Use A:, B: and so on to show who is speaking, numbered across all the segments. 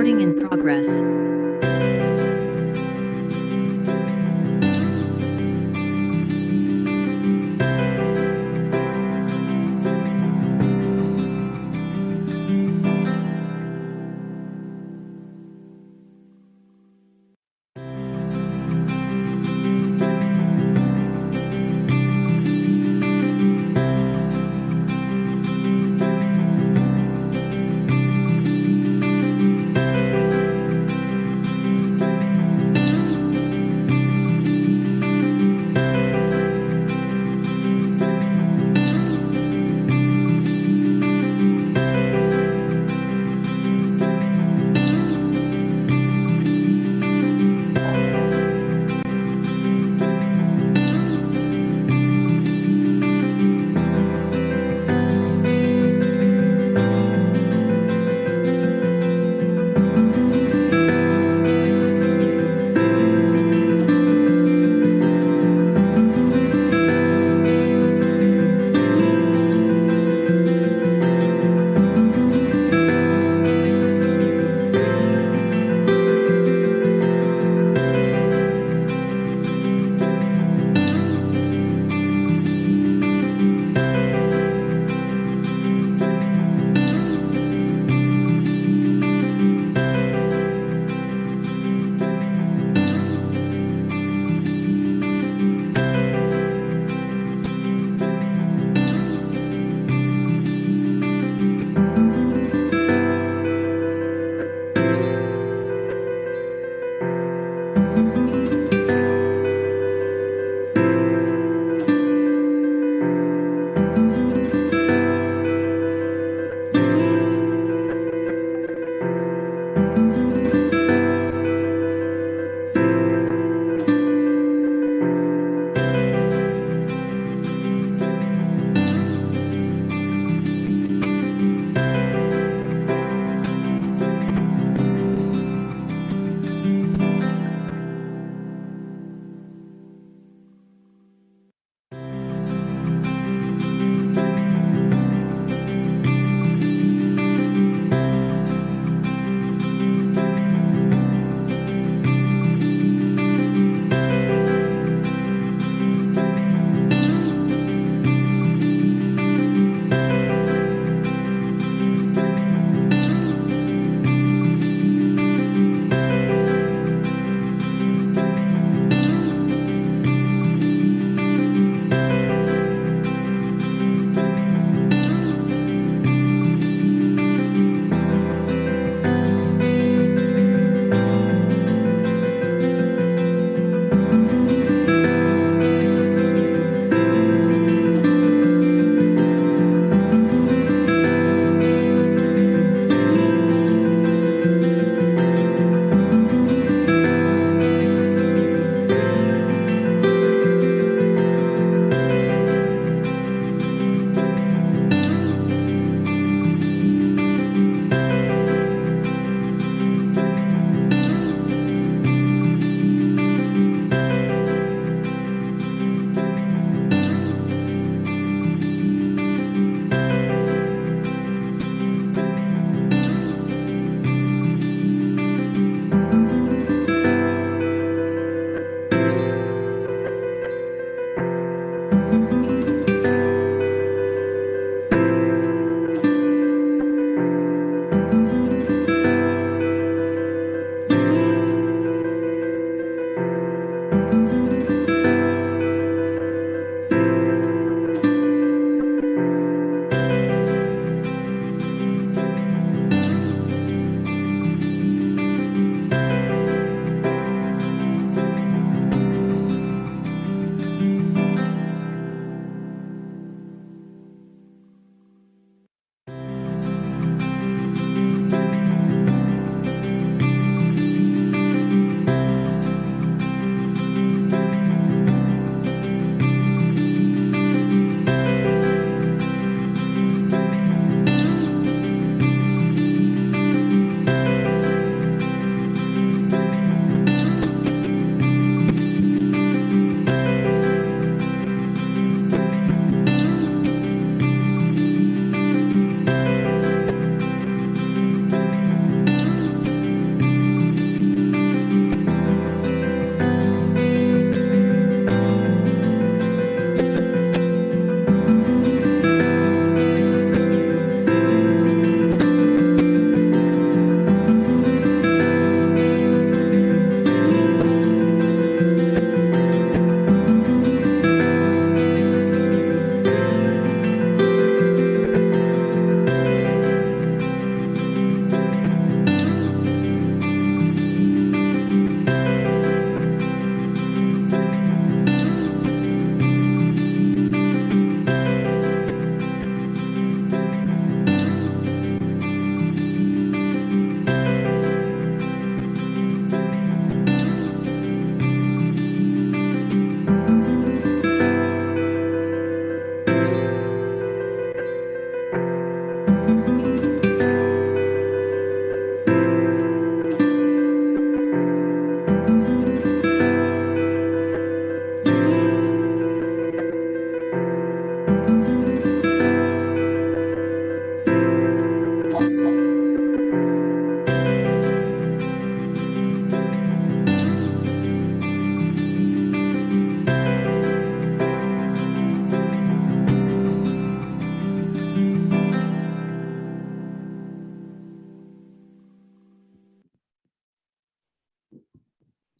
A: Recording in progress.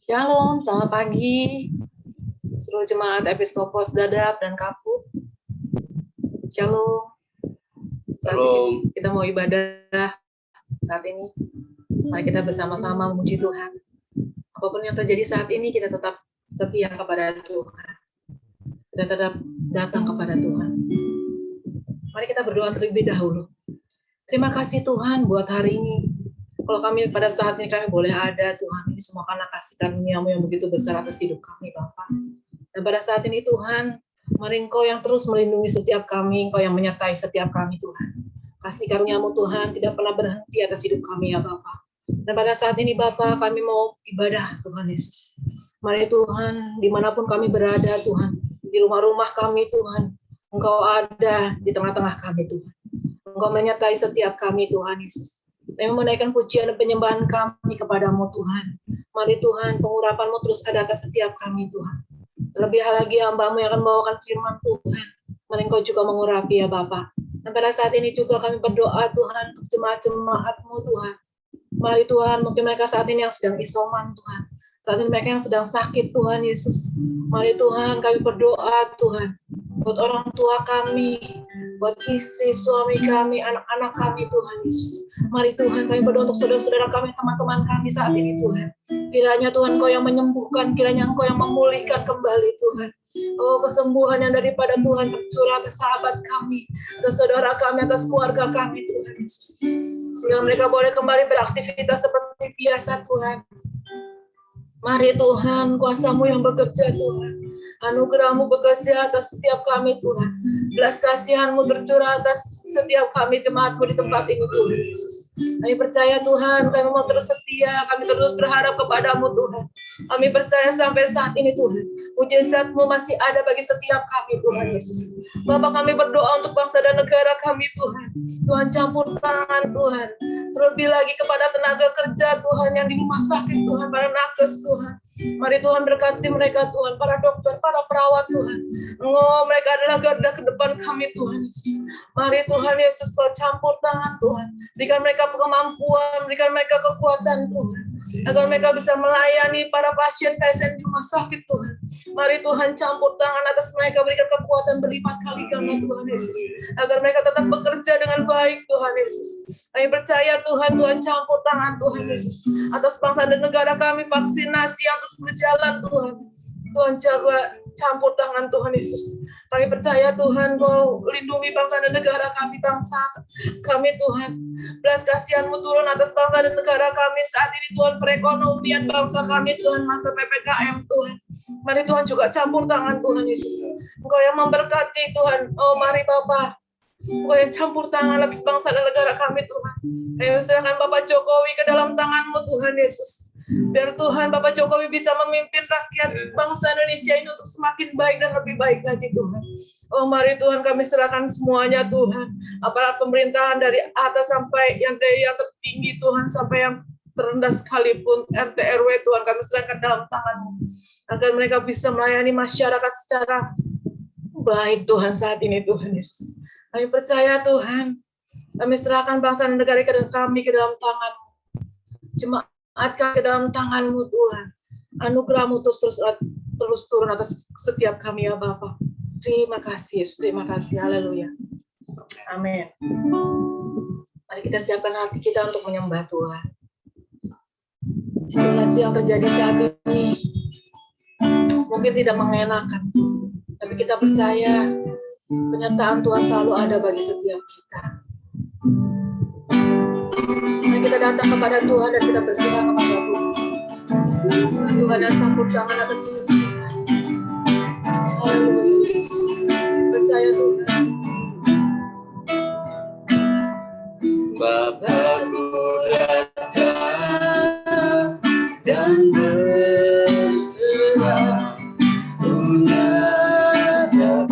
A: Shalom, selamat pagi seluruh jemaat Episkopos Dadap dan Kapuk. Shalom.
B: Shalom.
A: Kita mau ibadah saat ini. Mari kita bersama-sama memuji Tuhan. Apapun yang terjadi saat ini, kita tetap setia kepada Tuhan. Kita tetap datang kepada Tuhan. Mari kita berdoa terlebih dahulu. Terima kasih Tuhan buat hari ini. Kalau kami pada saat ini kami boleh ada, Tuhan, ini semua karena kasih karunia-Mu yang begitu besar atas hidup kami, Bapa. Dan pada saat ini Tuhan, mari Engkau yang terus melindungi setiap kami, Engkau yang menyertai setiap kami, Tuhan. Kasih karunia-Mu Tuhan tidak pernah berhenti atas hidup kami, ya Bapa. Dan pada saat ini Bapa, kami mau ibadah, Tuhan Yesus. Mari Tuhan, dimanapun kami berada, Tuhan, di rumah-rumah kami, Tuhan, Engkau ada di tengah-tengah kami, Tuhan. Engkau menyertai setiap kami, Tuhan Yesus. Kami menaikkan pujian dan penyembahan kami kepadamu, Tuhan. Mari Tuhan, pengurapan-Mu terus ada atas setiap kami, Tuhan. Lebih lagi hamba-Mu yang akan membawakan firman Tuhan. Mari Engkau juga mengurapi, ya Bapa. Dan pada saat ini juga kami berdoa, Tuhan, untuk jemaat-jemaat-Mu, Tuhan. Mari Tuhan, mungkin mereka saat ini yang sedang isoman, Tuhan. Saat ini mereka yang sedang sakit, Tuhan Yesus. Mari Tuhan, kami berdoa, Tuhan. Buat orang tua kami, buat istri, suami kami, anak-anak kami, Tuhan Yesus. Mari Tuhan, kami berdoa untuk saudara-saudara kami, teman-teman kami saat ini, Tuhan. Kiranya Tuhan, Engkau yang menyembuhkan, kiranya Engkau yang memulihkan kembali, Tuhan. Oh, kesembuhan yang daripada Tuhan tercurah atas sahabat kami, atas saudara kami, atas keluarga kami, Tuhan Yesus. Sehingga mereka boleh kembali beraktivitas seperti biasa, Tuhan. Mari Tuhan, kuasa-Mu yang bekerja, Tuhan. Anugerah-Mu bekerja atas setiap kami, Tuhan. Belas kasihan-Mu tercurah atas setiap kami, jemaat-Mu di tempat ini, Tuhan Yesus. Kami percaya, Tuhan, kami mau terus setia, kami terus berharap kepada-Mu, Tuhan. Kami percaya sampai saat ini, Tuhan. Mujizat-Mu masih ada bagi setiap kami, Tuhan Yesus. Bapak, kami berdoa untuk bangsa dan negara kami, Tuhan. Tuhan, campur tangan, Tuhan. Terlebih lagi kepada tenaga kerja, Tuhan, yang di rumah sakit, Tuhan, para nakes, Tuhan. Mari Tuhan berkati mereka, Tuhan, para dokter, para perawat, Tuhan. Oh, mereka adalah garda ke depan kami, Tuhan Yesus. Mari Tuhan Yesus, Kau campur tangan, Tuhan. Berikan mereka kemampuan, berikan mereka kekuatan, Tuhan. Agar mereka bisa melayani para pasien-pasien di rumah sakit, Tuhan. Mari Tuhan campur tangan atas mereka, berikan kekuatan berlipat kali kami, Tuhan Yesus. Agar mereka tetap bekerja dengan baik, Tuhan Yesus. Kami percaya, Tuhan, Tuhan campur tangan, Tuhan Yesus. Atas bangsa dan negara kami, vaksinasi yang terus berjalan, Tuhan. Tuhan jaga campur tangan, Tuhan Yesus. Kami percaya, Tuhan, Kau lindungi bangsa dan negara kami, bangsa kami, Tuhan. Belas kasihan-Mu turun atas bangsa dan negara kami saat ini, Tuhan. Perekonomian bangsa kami, Tuhan, masa PPKM, Tuhan. Mari Tuhan juga campur tangan, Tuhan Yesus. Engkau yang memberkati, Tuhan. Oh, mari Bapa, Engkau yang campur tangan atas bangsa dan negara kami, Tuhan. Ayo serahkan Bapak Jokowi ke dalam tangan-Mu, Tuhan Yesus. Biar Tuhan Bapak Jokowi bisa memimpin rakyat bangsa Indonesia ini untuk semakin baik dan lebih baik lagi, Tuhan. Oh, mari Tuhan, kami serahkan semuanya, Tuhan. Aparat pemerintahan dari atas sampai yang dari yang tertinggi, Tuhan, sampai yang terendah sekalipun, RT RW, Tuhan, kami serahkan dalam tangan-Mu. Agar mereka bisa melayani masyarakat secara baik, Tuhan, saat ini, Tuhan Yesus. Kami percaya, Tuhan, kami serahkan bangsa dan negara kami ke dalam tangan-Mu. Jemaat kami ke dalam tangan-Mu, Tuhan. Anugerah-Mu terus turun atas setiap kami, ya Bapa. Terima kasih, Yesus. Terima kasih. Haleluya. Amin. Mari kita siapkan hati kita untuk menyembah Tuhan. Situasi yang terjadi saat ini mungkin tidak mengenakan, tapi kita percaya penyertaan Tuhan selalu ada bagi setiap kita. Mari kita datang kepada Tuhan dan kita berserah kepada Tuhan. Tuhan yang campur tangan atas hidup kita. Haleluya. Percaya Tuhan.
B: Bapakku datang dan berserah, menyatakan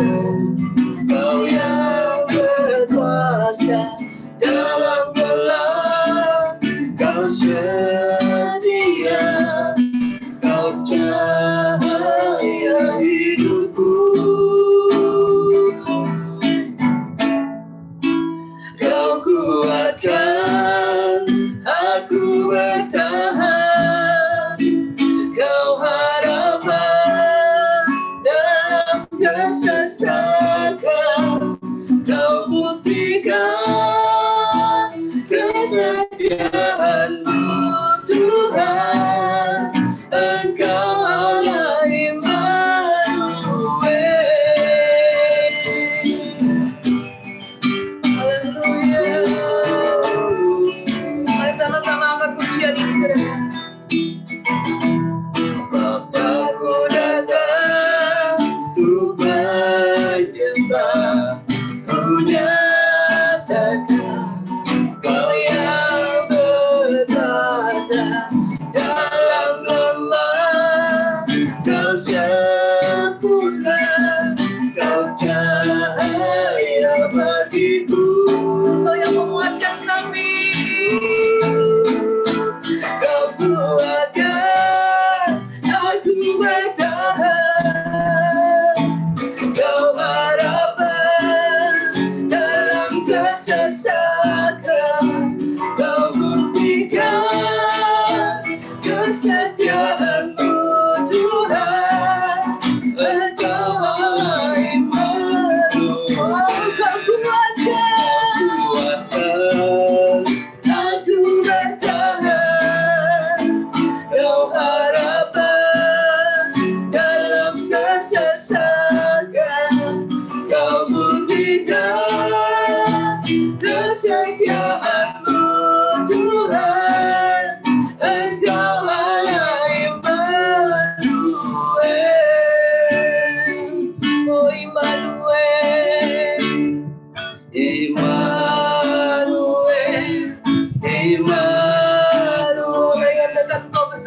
B: Kau yang berkuasa dalam gelap, Kau setia, Kau cahaya hidupku. Kau kuatkan aku bertahan, Kau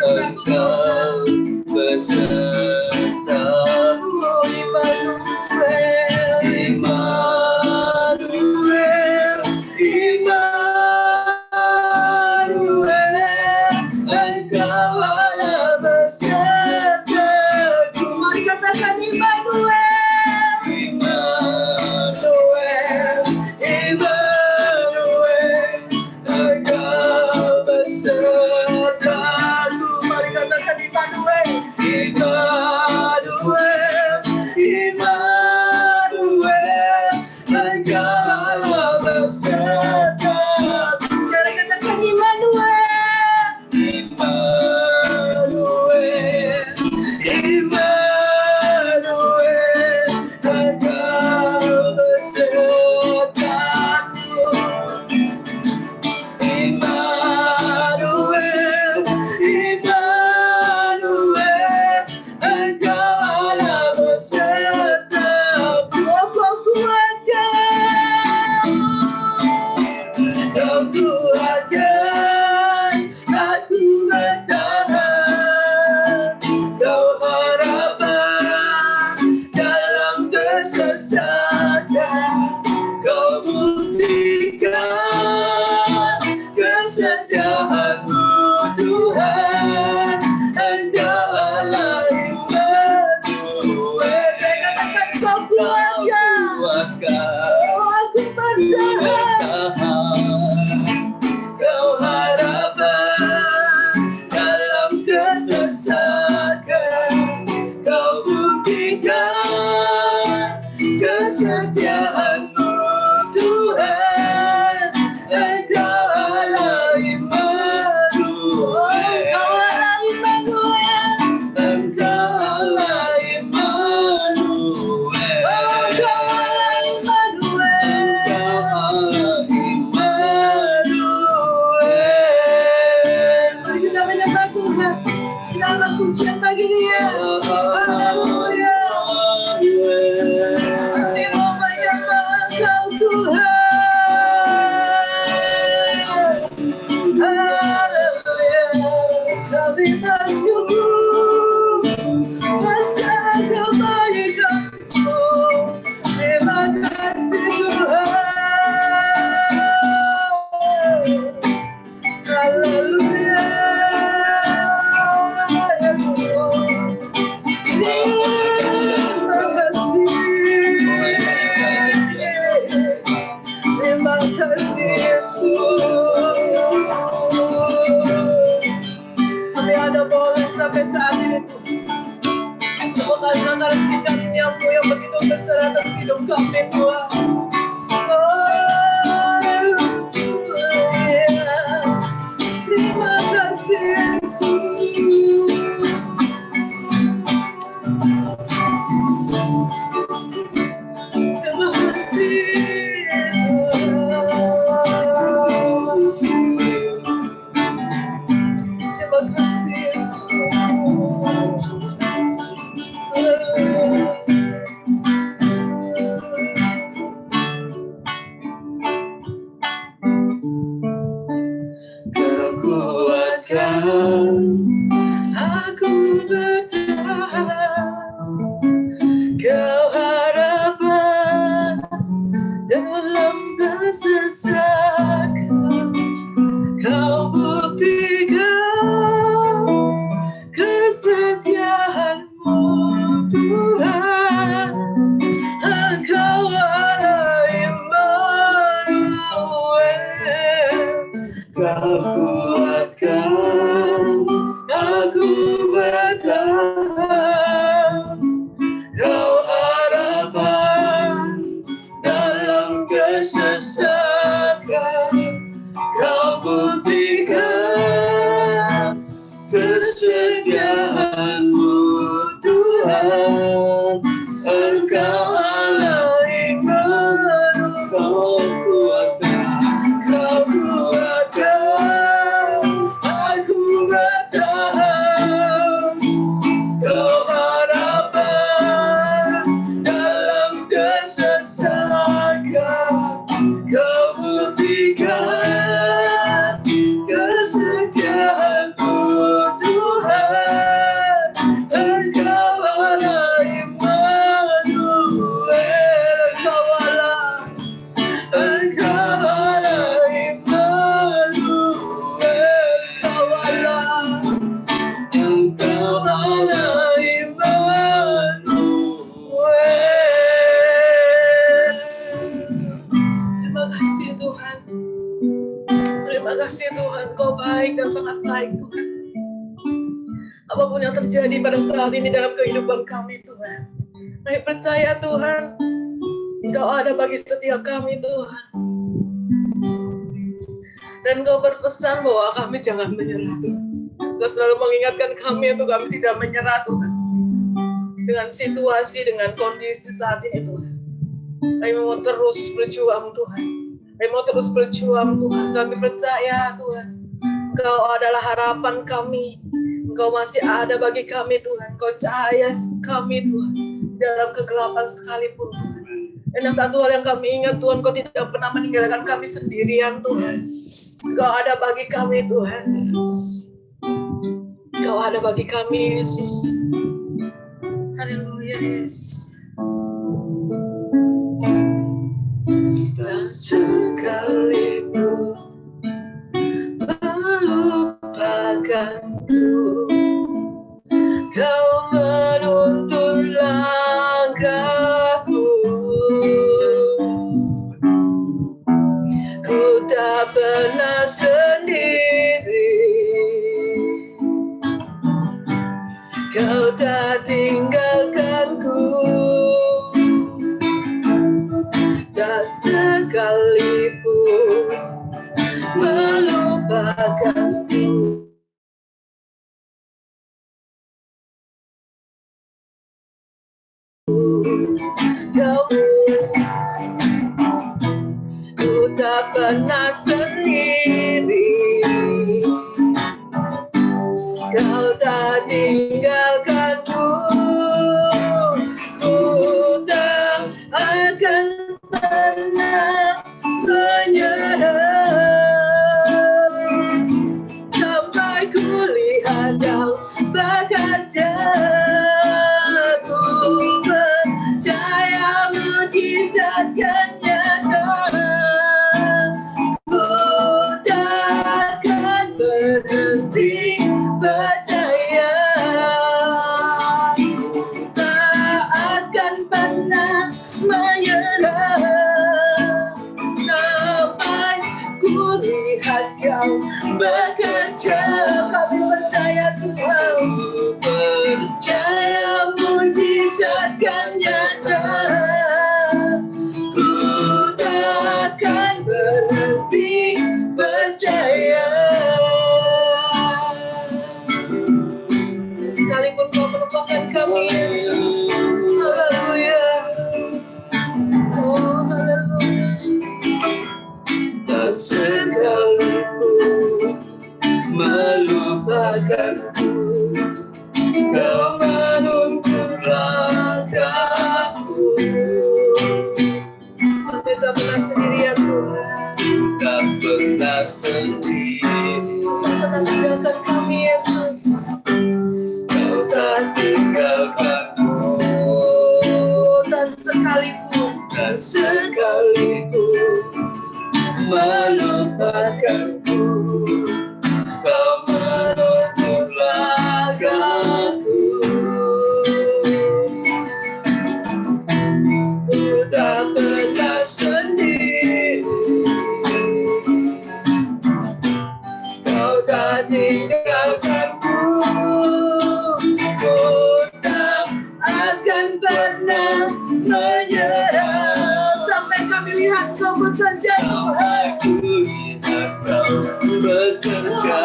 B: Engkau besertaku. Immanuel, Immanuel, Immanuel, Engkau Allah besertaku. Mari katakan Immanuel, Immanuel, Immanuel, Engkau besertaku. Mari katakan Immanuel, Immanuel, Immanuel, Engkau Allah besertaku. Mari katakan Immanuel, Immanuel, Immanuel, Engkau besertaku. Immanuel, Immanuel, Engkau Allah besertaku. Kau kuatkan, Kau kuatkan, aku bertahan. Kau harapan dalam kesesakan. Kau buktikan kesetiaan-Mu, Tuhan. Engkau Allah Immanuel. Saya katakan Kau kuatkan, aku bertahan. Kau harapan dalam kesesakan. Kau buktikan kesetiaan-Mu, Tuhan. Engkau Allah Immanuel. Engkau Allah Immanuel. Engkau Allah Immanuel. Engkau Allah Immanuel. Mari kita menyatakan dalam pujian bagi Dia. Haleluya. Kami mau menyembah Engkau, Tuhan. Haleluya. Kami bersyukur atas segala kebaikan-Mu. Terima kasih, Tuhan. Haleluya. Yesus. Terima kasih. Terima kasih, Yesus. Kami ada boleh sampai saat ini, semoga antara sikap-Mu yang begitu besar atas hidup kami, Tuhan. Haleluya. Terima kasih, Yesus. Terima kasih. Terima kasih, Yesus. Kau kuatkan, aku bertahan. Kau harapan dalam kesesakan. Kau buktikan kesetiaan-Mu, Tuhan. Engkau Allah Immanuel. Kau kuatkan, aku bertahan. Kau harapan dalam kesesakan. Kau buktikan kesetiaan-Mu, Tuhan. Engkau Allah Immanuel. Kau kuatkan, aku bertahan. Kau harapan dalam kesesakan. Kau buktikan kesetiaan-Mu, Tuhan. sangat baik Tuhan. Apapun yang terjadi pada saat ini dalam kehidupan kami Tuhan, kami percaya Tuhan, Engkau ada bagi setiap kami Tuhan. Dan Engkau berpesan bahwa kami jangan menyerah Tuhan. Engkau selalu mengingatkan kami untuk kami tidak menyerah Tuhan. Dengan situasi, dengan kondisi saat ini Tuhan. Kami mau terus berjuang Tuhan. Kami mau terus berjuang Tuhan. Kami percaya Tuhan, Engkau adalah harapan kami. Engkau masih ada bagi kami Tuhan. Engkau cahaya kami Tuhan. Dalam kegelapan sekalipun Tuhan. Dan satu hal yang kami ingat Tuhan, Engkau tidak pernah meninggalkan kami sendirian Tuhan. Engkau ada bagi kami Tuhan. Engkau ada bagi kami Yesus. Haleluya Yesus. Dan sekalipun melupakanku, Kau menuntun langkahku. Ku tak pernah sendiri, Kau tak tinggalkanku. Tak sekalipun melupakanku. Ku tak pernah sendiri, Kau tak tinggalkanku. Ku tak akan pernah menyerah sampai ku lihat Kau bekerja. Ku percaya mujizat akan nyata. Ku takkan berhenti percaya. Tak akan pernah menyerah sampai ku lihat Kau bekerja. Kami percaya Tuhan, percaya mujizat akan nyata. Ku takkan berhenti percaya. Sekalipun Kau melupakan kami Yesus. Haleluya. Oh haleluya. Tak sekalipun melupakanku, Kau menuntun langkahku. Kami tak pernah sendirian Tuhan. Tak pernah sendiri. Tak pernah tinggalkan kami Yesus. Kau tak tinggalkanku. Tak sekalipun. Tak sekalipun melupakanku. Kau menuntun langkahku. Ku tak pernah sendiri, Kau tak tinggalkanku. Ku tak akan pernah menyerah sampai kami lihat Kau bekerja Tuhan. Ku lihat Kau bekerja.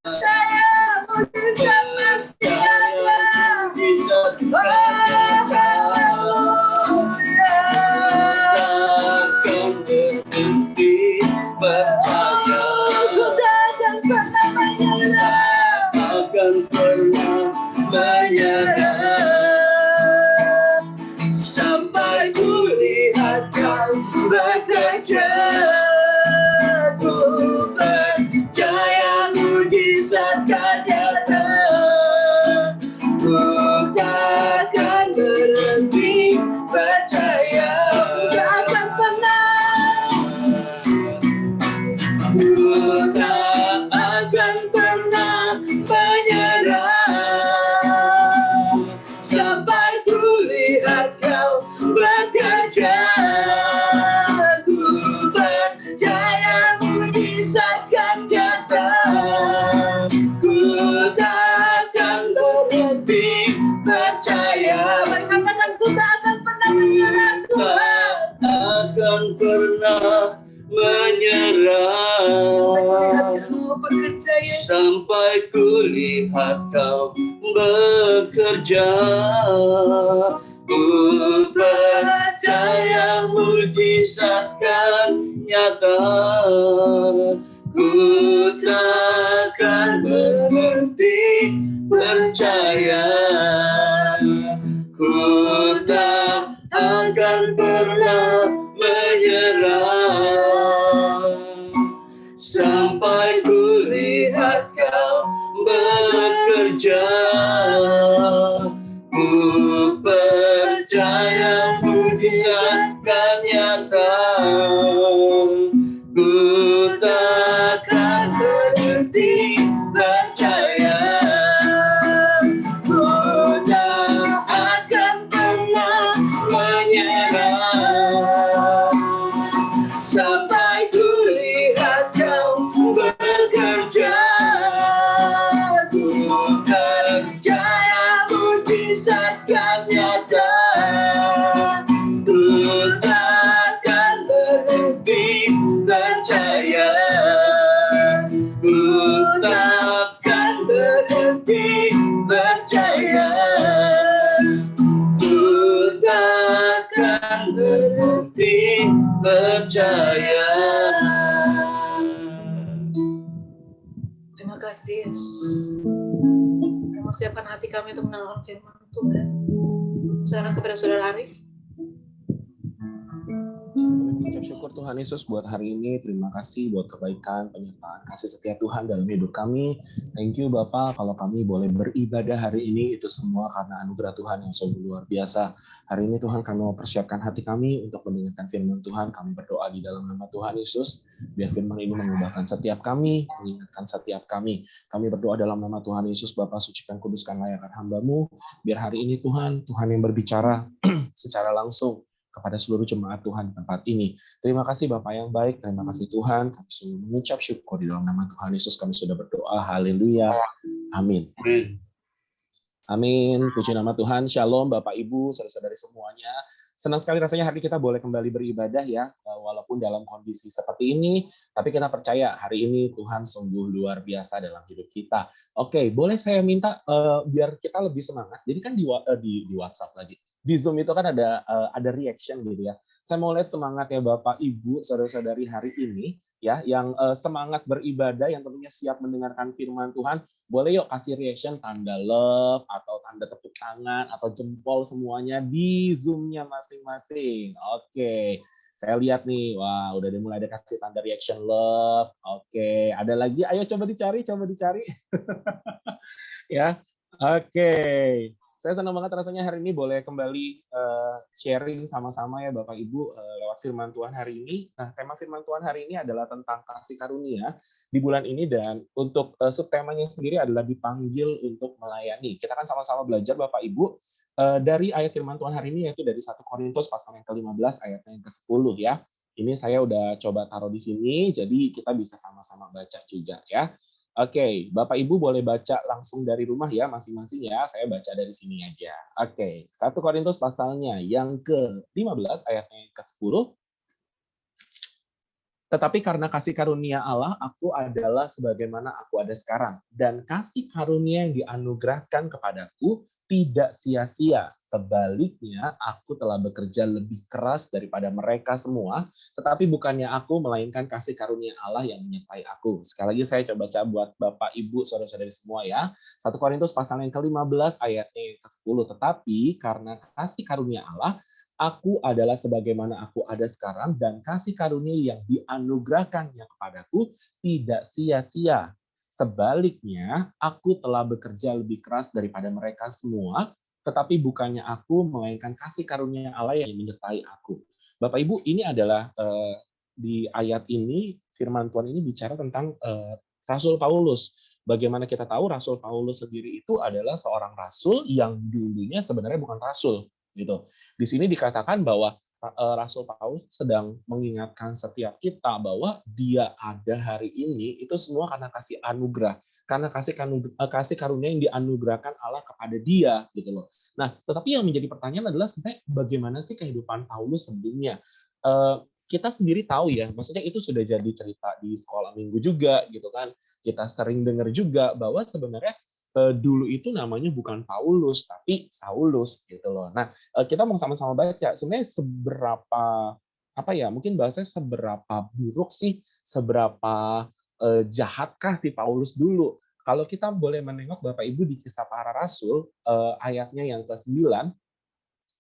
B: Saya mujizat masih ada. Haleluya. Takkan berhenti percaya. Ku takkan pernah menyerah. Takkan pernah menyerah sampai ku lihat Kau bekerja. Ku percaya mujizat akan nyata. Ku takkan berhenti percaya. Tak akan pernah. Ku tak akan pernah menyerah sampai ku lihat Kau bekerja. Ku percaya mujizat
C: sampai kulihat kau bekerja. Ku percaya mujizat kan nyata. Ku takkan berhenti percaya. Ku tak akan pernah menyerah sampai ku lihat kau bekerja. Ku percaya mujizat kan nyata. Ku takkan berhenti percaya. Ku tak akan pernah menyerah sampai ku lihat kau bekerja. Ku percaya mujizat kan nyata. Ku takkan berhenti percaya. Ku takkan berhenti percaya. Ku takkan berhenti percaya.
A: Terima kasih Yesus. Kamu siapkan hati kami untuk mendengarkan firman Tuhan. Silakan kepada Saudara Arif.
D: Mengucap syukur Tuhan Yesus buat hari ini. Terima kasih buat kebaikan, penyertaan, kasih setia Tuhan dalam hidup kami. Thank you Bapak, kalau kami boleh beribadah hari ini, itu semua karena anugerah Tuhan yang sungguh luar biasa. Hari ini Tuhan kami mau persiapkan hati kami untuk mendengarkan firman Tuhan. Kami berdoa di dalam nama Tuhan Yesus, biar firman ini mengubahkan setiap kami, mengingatkan setiap kami. Kami berdoa dalam nama Tuhan Yesus, Bapa sucikan, kuduskan, layakkan hamba-Mu. Biar hari ini Tuhan yang berbicara secara langsung kepada seluruh jemaat Tuhan di tempat ini. Terima kasih Bapak yang baik, terima kasih Tuhan. Kami sungguh mengucap syukur di dalam nama Tuhan Yesus. Kami sudah berdoa, haleluya, amin. Amin, puji nama Tuhan. Shalom Bapak Ibu, saudara-saudari semuanya. Senang sekali rasanya hari kita boleh kembali beribadah ya, walaupun dalam kondisi seperti ini, tapi kita percaya hari ini Tuhan sungguh luar biasa dalam hidup kita. Oke, boleh saya minta biar kita lebih semangat. Jadi kan di WhatsApp lagi, di Zoom itu kan ada reaction gitu ya. Saya mau lihat semangat ya Bapak Ibu, saudara-saudari hari ini ya, yang semangat beribadah, yang tentunya siap mendengarkan firman Tuhan. Boleh yuk kasih reaction, tanda love, atau tanda tepuk tangan, atau jempol semuanya di Zoom-nya masing-masing. Oke, saya lihat nih, wah udah mulai ada kasih tanda reaction love. Oke, ada lagi, ayo coba dicari. Ya, oke. Saya senang banget rasanya hari ini boleh kembali sharing sama-sama ya Bapak Ibu lewat firman Tuhan hari ini. Nah, tema firman Tuhan hari ini adalah tentang kasih karunia di bulan ini, dan untuk subtemanya sendiri adalah dipanggil untuk melayani. Kita kan sama-sama belajar Bapak Ibu dari ayat firman Tuhan hari ini, yaitu dari 1 Korintus pasal yang ke-15 ayatnya yang ke-10 ya. Ini saya udah coba taruh di sini, jadi kita bisa sama-sama baca juga ya. Oke, Bapak Ibu boleh baca langsung dari rumah ya masing-masing ya. Saya baca dari sini aja. Oke, 1 Korintus pasalnya yang ke-15 ayatnya yang ke-10. Tetapi karena kasih karunia Allah, aku adalah sebagaimana aku ada sekarang. Dan kasih karunia yang dianugerahkan kepadaku tidak sia-sia. Sebaliknya, aku telah bekerja lebih keras daripada mereka semua. Tetapi bukannya aku, melainkan kasih karunia Allah yang menyertai aku. Sekali lagi saya coba baca buat Bapak, Ibu, saudara-saudari semua ya. 1 Korintus pasal yang ke-15 ayatnya yang ke-10. Tetapi karena kasih karunia Allah, aku adalah sebagaimana aku ada sekarang, dan kasih karunia yang dianugerahkannya kepadaku tidak sia-sia. Sebaliknya, aku telah bekerja lebih keras daripada mereka semua, tetapi bukannya aku, melainkan kasih karunia Allah yang menyertai aku. Bapak Ibu, ini adalah di ayat ini, firman Tuhan ini bicara tentang Rasul Paulus. Bagaimana kita tahu Rasul Paulus sendiri itu adalah seorang rasul yang dulunya sebenarnya bukan rasul. Gitu. Di sini dikatakan bahwa Rasul Paulus sedang mengingatkan setiap kita bahwa dia ada hari ini itu semua karena kasih anugerah, karena kasih karunia yang dianugerahkan Allah kepada dia, gitu loh. Nah, tetapi yang menjadi pertanyaan adalah sebenarnya bagaimana sih kehidupan Paulus sebelumnya? kita sendiri tahu ya, maksudnya itu sudah jadi cerita di sekolah minggu juga gitu kan. Kita sering dengar juga bahwa sebenarnya dulu itu namanya bukan Paulus tapi Saulus gitu loh. Nah, kita mau sama-sama baca sebenarnya seberapa apa ya, mungkin bahasanya seberapa buruk sih, seberapa jahatkah si Paulus dulu. Kalau kita boleh menengok Bapak Ibu di Kisah Para Rasul ayatnya yang ke-9,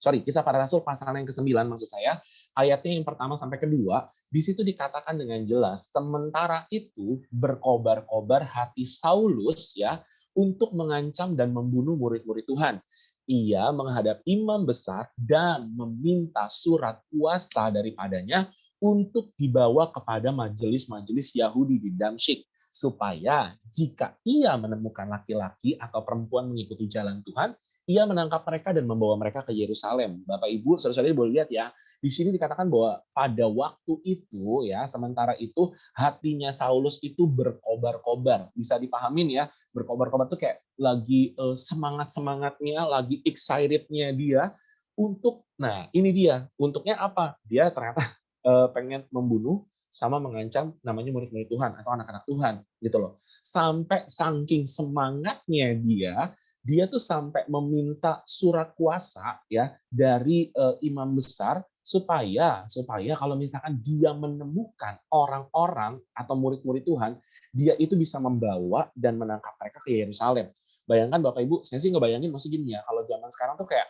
D: Kisah Para Rasul pasal yang ke-9 maksud saya, ayatnya yang pertama sampai kedua, di situ dikatakan dengan jelas, sementara itu berkobar-kobar hati Saulus ya untuk mengancam dan membunuh murid-murid Tuhan. Ia menghadap imam besar dan meminta surat kuasa daripadanya untuk dibawa kepada majelis-majelis Yahudi di Damsyik, supaya jika ia menemukan laki-laki atau perempuan mengikuti jalan Tuhan, ia menangkap mereka dan membawa mereka ke Yerusalem. Bapak Ibu, saudara-saudari boleh lihat ya, di sini dikatakan bahwa pada waktu itu ya, sementara itu hatinya Saulus itu berkobar-kobar. Bisa dipahamin ya, berkobar-kobar tuh kayak lagi semangat-semangatnya, lagi excited-nya dia untuk, nah ini dia, untuknya apa? Dia ternyata pengen membunuh sama mengancam namanya murid-murid Tuhan atau anak-anak Tuhan gitu loh. Sampai saking semangatnya dia tuh sampai meminta surat kuasa ya dari imam besar supaya kalau misalkan dia menemukan orang-orang atau murid-murid Tuhan, dia itu bisa membawa dan menangkap mereka ke Yerusalem. Bayangkan Bapak Ibu, saya sih ngebayangin maksudnya gini ya, kalau zaman sekarang tuh kayak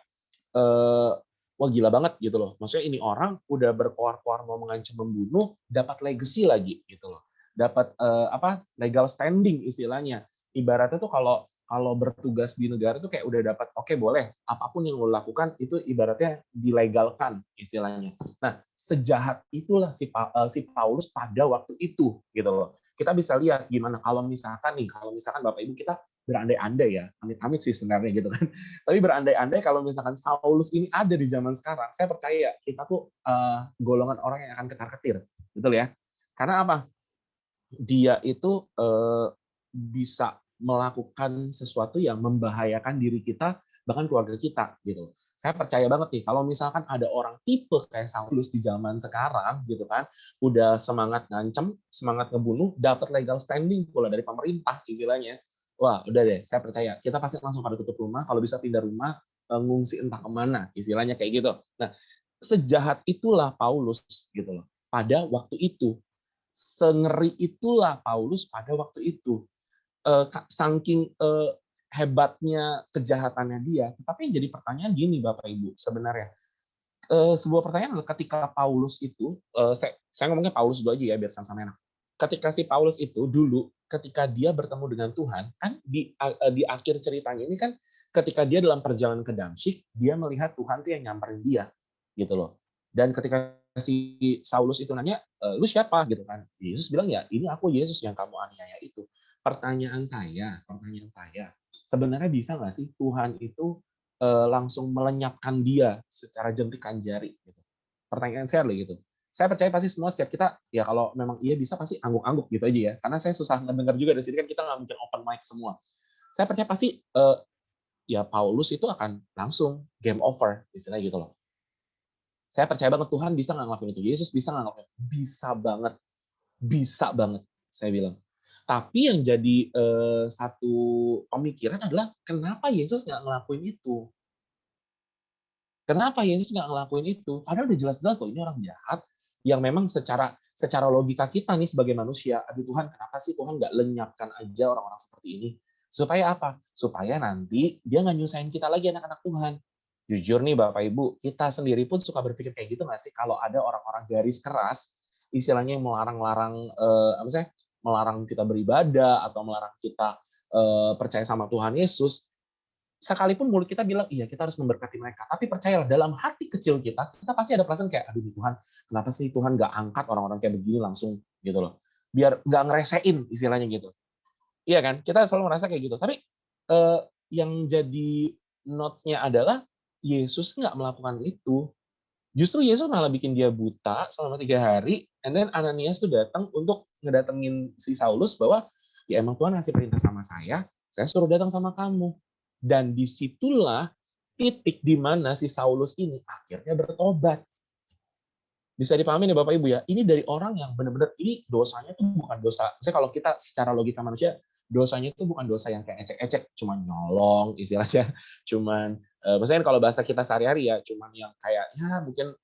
D: wah gila banget gitu loh. Maksudnya ini orang udah berkoar-koar mau mengancam membunuh, dapat legacy lagi gitu loh. Dapat legal standing istilahnya. Ibaratnya tuh kalau bertugas di negara tuh kayak udah dapat oke, boleh apapun yang lo lakukan itu ibaratnya dilegalkan istilahnya. Nah, sejahat itulah si Paulus pada waktu itu gitu loh. Kita bisa lihat gimana kalau misalkan Bapak Ibu kita berandai-andai ya, amit-amit sih sebenarnya gitu kan. Tapi berandai-andai kalau misalkan Saulus ini ada di zaman sekarang, saya percaya kita tuh golongan orang yang akan ketar-ketir, betul ya? Karena apa? Dia itu bisa melakukan sesuatu yang membahayakan diri kita, bahkan keluarga kita gitu. Saya percaya banget nih kalau misalkan ada orang tipe kayak Saulus di zaman sekarang gitu kan, udah semangat ngancem, semangat ngebunuh, dapat legal standing pula dari pemerintah istilahnya. Wah, udah deh, saya percaya kita pasti langsung pada tutup rumah, kalau bisa pindah rumah, ngungsi entah kemana, istilahnya kayak gitu. Nah, sejahat itulah Paulus gitu loh. Pada waktu itu, sengeri itulah Paulus pada waktu itu. Saking hebatnya kejahatannya dia. Tetapi yang jadi pertanyaan gini Bapak Ibu, sebenarnya sebuah pertanyaan adalah ketika Paulus itu, saya ngomongnya Paulus dulu aja ya biar sama-sama enak. Ketika si Paulus itu dulu, ketika dia bertemu dengan Tuhan, kan di akhir ceritanya ini kan ketika dia dalam perjalanan ke Damsyik, dia melihat Tuhan tuh yang nyamperin dia, gitu loh. Dan ketika si Saulus itu nanya, lu siapa gitu kan? Yesus bilang ya, ini aku Yesus yang kamu aniaya itu. Pertanyaan saya, sebenarnya bisa nggak sih Tuhan itu langsung melenyapkan dia secara jentikan jari? Gitu. Pertanyaan saya adalah gitu. Saya percaya pasti semua setiap kita, ya kalau memang iya bisa pasti angguk-angguk gitu aja ya. Karena saya susah ngedengar juga dari sini kan kita nggak mungkin open mic semua. Saya percaya pasti ya Paulus itu akan langsung game over, istilahnya gitu loh. Saya percaya banget Tuhan bisa nggak ngelakuin itu. Yesus bisa nggak ngelakuin itu? Bisa banget, saya bilang. Tapi yang jadi satu pemikiran adalah kenapa Yesus nggak ngelakuin itu? Kenapa Yesus nggak ngelakuin itu? Padahal udah jelas-jelas kok ini orang jahat yang memang secara logika kita nih sebagai manusia, aduh Tuhan, kenapa sih Tuhan nggak lenyapkan aja orang-orang seperti ini? Supaya apa? Supaya nanti dia nggak nyusahin kita lagi anak-anak Tuhan. Jujur nih Bapak Ibu, kita sendiri pun suka berpikir kayak gitu nggak sih? Kalau ada orang-orang garis keras, istilahnya yang melarang kita beribadah atau melarang kita percaya sama Tuhan Yesus, sekalipun mulut kita bilang, iya kita harus memberkati mereka. Tapi percayalah, dalam hati kecil kita pasti ada perasaan kayak, aduh Tuhan, kenapa sih Tuhan nggak angkat orang-orang kayak begini langsung gitu loh. Biar nggak ngeresein istilahnya gitu. Iya kan? Kita selalu merasa kayak gitu. Tapi yang jadi notes-nya adalah, Yesus nggak melakukan itu. Justru Yesus malah bikin dia buta selama 3 hari, and then Ananias tuh datang untuk ngedatengin si Saulus bahwa, ya emang Tuhan ngasih perintah sama saya suruh datang sama kamu. Dan disitulah titik di mana si Saulus ini akhirnya bertobat. Bisa dipahami nih Bapak Ibu ya, ini dari orang yang benar-benar ini dosanya tuh bukan dosa. Misalnya kalau kita secara logika manusia, dosanya itu bukan dosa yang kayak ecek-ecek, cuman nyolong istilahnya, cuman misalnya kalau bahasa kita sehari-hari ya, cuman yang kayak ya mungkin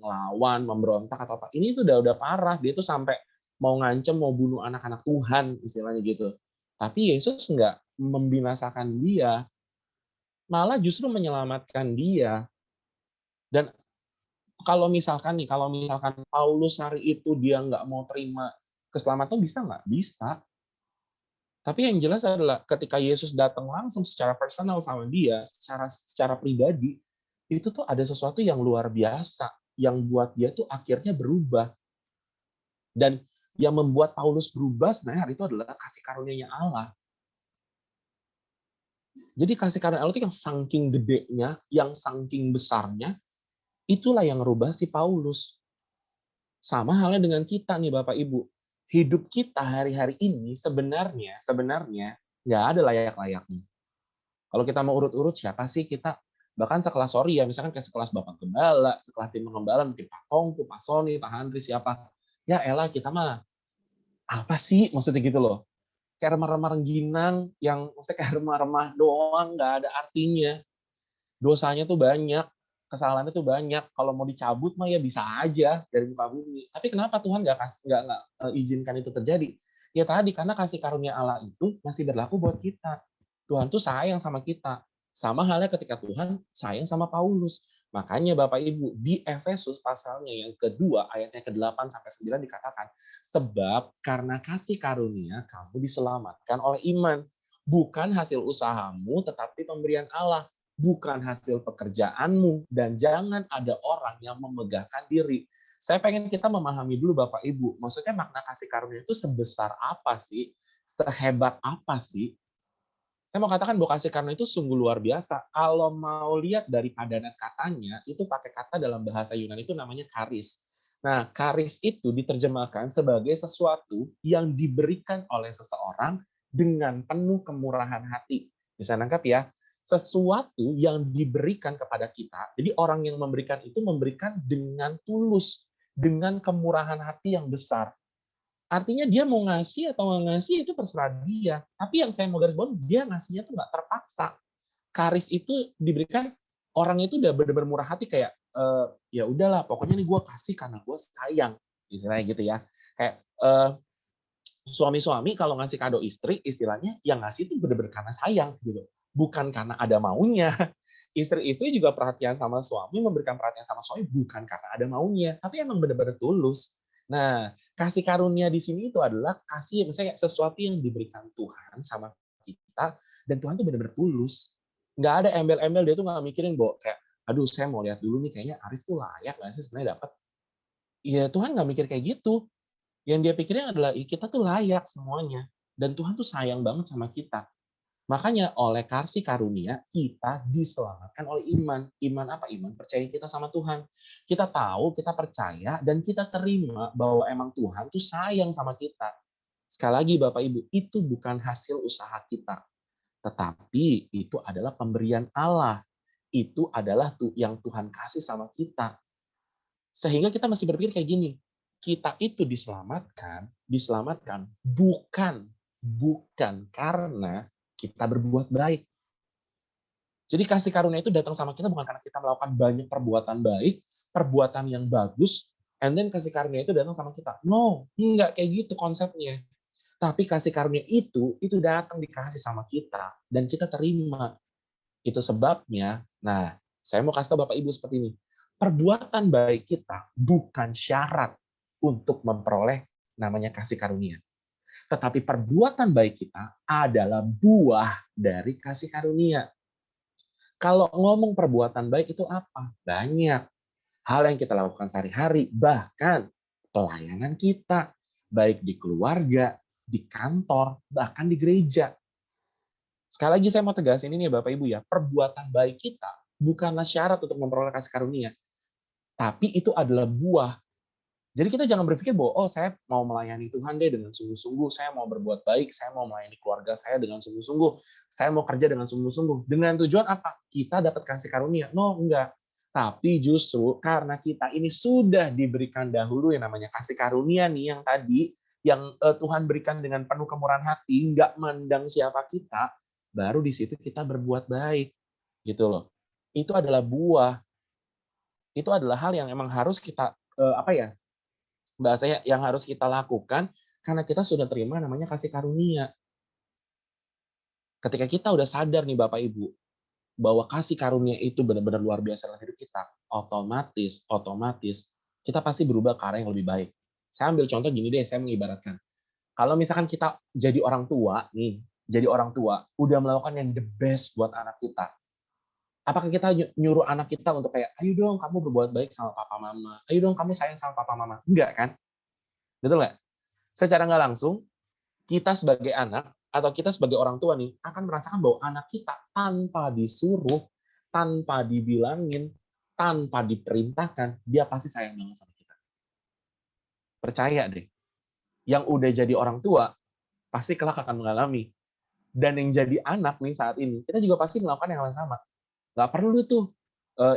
D: ngelawan, memberontak atau apa. Ini tuh udah parah, dia tuh sampai mau ngancem, mau bunuh anak-anak Tuhan istilahnya gitu. Tapi Yesus nggak membinasakan dia, malah justru menyelamatkan dia. Dan kalau misalkan Paulus hari itu dia nggak mau terima keselamatan, bisa nggak? Bisa. Tapi yang jelas adalah ketika Yesus datang langsung secara personal sama dia, secara pribadi, itu tuh ada sesuatu yang luar biasa yang buat dia tuh akhirnya berubah. Dan yang membuat Paulus berubah sebenarnya hari itu adalah kasih karunia-Nya Allah. Jadi kasih karunia Allah itu yang saking gedenya, yang saking besarnya, itulah yang merubah si Paulus. Sama halnya dengan kita nih Bapak Ibu. Hidup kita hari-hari ini sebenarnya nggak ada layak-layaknya. Kalau kita mau urut-urut siapa sih kita, bahkan sekelas sorry ya, misalkan kayak sekelas Bapak Gembala, sekelas tim Gembala, mungkin Pak Tongku, Pak Sony, Pak Handri, siapa. Ya elah kita mah, apa sih maksudnya gitu loh. Kayak remah-remah rengginang, yang maksudnya kayak remah-remah doang, nggak ada artinya. Dosanya tuh banyak, kesalahannya tuh banyak. Kalau mau dicabut mah ya bisa aja dari muka bumi. Tapi kenapa Tuhan nggak izinkan itu terjadi? Ya tadi karena kasih karunia Allah itu masih berlaku buat kita. Tuhan tuh sayang sama kita. Sama halnya ketika Tuhan sayang sama Paulus. Makanya Bapak Ibu di Efesus pasalnya yang kedua ayatnya ke-8 sampai 9 dikatakan, sebab karena kasih karunia kamu diselamatkan oleh iman, bukan hasil usahamu tetapi pemberian Allah, bukan hasil pekerjaanmu, dan jangan ada orang yang memegahkan diri. Saya pengen kita memahami dulu Bapak Ibu, maksudnya makna kasih karunia itu sebesar apa sih? Sehebat apa sih? Saya mau katakan bahwa kasih karunia itu sungguh luar biasa. Kalau mau lihat dari padanan katanya, itu pakai kata dalam bahasa Yunani itu namanya charis. Nah, charis itu diterjemahkan sebagai sesuatu yang diberikan oleh seseorang dengan penuh kemurahan hati. Bisa nangkap ya? Sesuatu yang diberikan kepada kita. Jadi orang yang memberikan itu memberikan dengan tulus, dengan kemurahan hati yang besar. Artinya dia mau ngasih atau nggak ngasih itu terserah dia. Tapi yang saya mau garis bawahi, dia ngasihnya tuh nggak terpaksa. Karis itu diberikan orang itu udah benar-benar murah hati kayak ya udahlah pokoknya nih gue kasih karena gue sayang, istilahnya gitu ya. Kayak suami-suami kalau ngasih kado istri, istilahnya yang ngasih itu benar-benar karena sayang gitu, bukan karena ada maunya. Istri-istri juga perhatian sama suami, memberikan perhatian sama suami bukan karena ada maunya, tapi emang benar-benar tulus. Nah, kasih karunia di sini itu adalah kasih misalnya sesuatu yang diberikan Tuhan sama kita, dan Tuhan tuh benar-benar tulus. Nggak ada embel-embel, dia tuh nggak mikirin bahwa kayak, aduh saya mau lihat dulu nih kayaknya Arif tuh layak nggak sih sebenarnya dapat. Ya Tuhan nggak mikir kayak gitu. Yang dia pikirin adalah kita tuh layak semuanya. Dan Tuhan tuh sayang banget sama kita. Makanya oleh kasih karunia kita diselamatkan oleh iman. Iman apa? Iman percaya kita sama Tuhan. Kita tahu, kita percaya, dan kita terima bahwa emang Tuhan tuh sayang sama kita. Sekali lagi Bapak Ibu, itu bukan hasil usaha kita. Tetapi itu adalah pemberian Allah. Itu adalah yang Tuhan kasih sama kita. Sehingga kita masih berpikir kayak gini, kita itu diselamatkan bukan karena kita berbuat baik. Jadi kasih karunia itu datang sama kita bukan karena kita melakukan banyak perbuatan baik, perbuatan yang bagus, and then kasih karunia itu datang sama kita. No, enggak kayak gitu konsepnya. Tapi kasih karunia itu datang dikasih sama kita, dan kita terima. Itu sebabnya, nah saya mau kasih tahu Bapak Ibu seperti ini. Perbuatan baik kita bukan syarat untuk memperoleh namanya kasih karunia. Tetapi perbuatan baik kita adalah buah dari kasih karunia. Kalau ngomong perbuatan baik itu apa? Banyak. Hal yang kita lakukan sehari-hari, bahkan pelayanan kita, baik di keluarga, di kantor, bahkan di gereja. Sekali lagi saya mau tegasin ini ya Bapak Ibu ya, perbuatan baik kita bukanlah syarat untuk memperoleh kasih karunia. Tapi itu adalah buah. Jadi kita jangan berpikir bahwa, oh saya mau melayani Tuhan deh dengan sungguh-sungguh, saya mau berbuat baik, saya mau melayani keluarga saya dengan sungguh-sungguh, saya mau kerja dengan sungguh-sungguh. Dengan tujuan apa? Kita dapat kasih karunia. No, enggak. Tapi justru karena kita ini sudah diberikan dahulu yang namanya kasih karunia nih yang tadi, yang Tuhan berikan dengan penuh kemurahan hati, nggak mandang siapa kita, baru di situ kita berbuat baik, gitu loh. Itu adalah buah, itu adalah hal yang emang harus kita, apa ya, bahasanya yang harus kita lakukan karena kita sudah terima namanya kasih karunia. Ketika kita udah sadar nih Bapak Ibu, bahwa kasih karunia itu benar-benar luar biasa dalam hidup kita, otomatis kita pasti berubah ke arah yang lebih baik. Saya ambil contoh gini deh, saya mengibaratkan. Kalau misalkan kita jadi orang tua nih, jadi orang tua, udah melakukan yang the best buat anak kita. Apakah kita nyuruh anak kita untuk kayak, ayo dong kamu berbuat baik sama papa mama, ayo dong kamu sayang sama papa mama. Enggak kan? Betul nggak? Secara nggak langsung, kita sebagai anak, atau kita sebagai orang tua nih, akan merasakan bahwa anak kita tanpa disuruh, tanpa dibilangin, tanpa diperintahkan, dia pasti sayang banget sama kita. Percaya deh. Yang udah jadi orang tua, pasti kelak akan mengalami. Dan yang jadi anak nih saat ini, kita juga pasti melakukan yang sama. Nggak perlu tuh,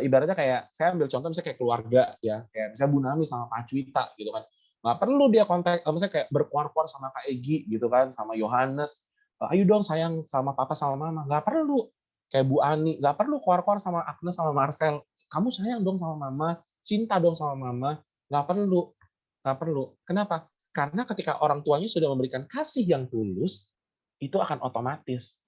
D: ibaratnya kayak, saya ambil contoh misalnya kayak keluarga, ya, kayak misalnya Bu Nami sama Pak Cuita, gitu kan. Nggak perlu dia kontak, misalnya kayak berkuar-kuar sama Kak Egi, gitu kan, sama Yohanes, ayo dong sayang sama papa sama mama. Nggak perlu. Kayak Bu Ani, nggak perlu kuar-kuar sama Agnes sama Marcel. Kamu sayang dong sama mama, cinta dong sama mama. Nggak perlu. Nggak perlu. Kenapa? Karena ketika orang tuanya sudah memberikan kasih yang tulus, itu akan otomatis.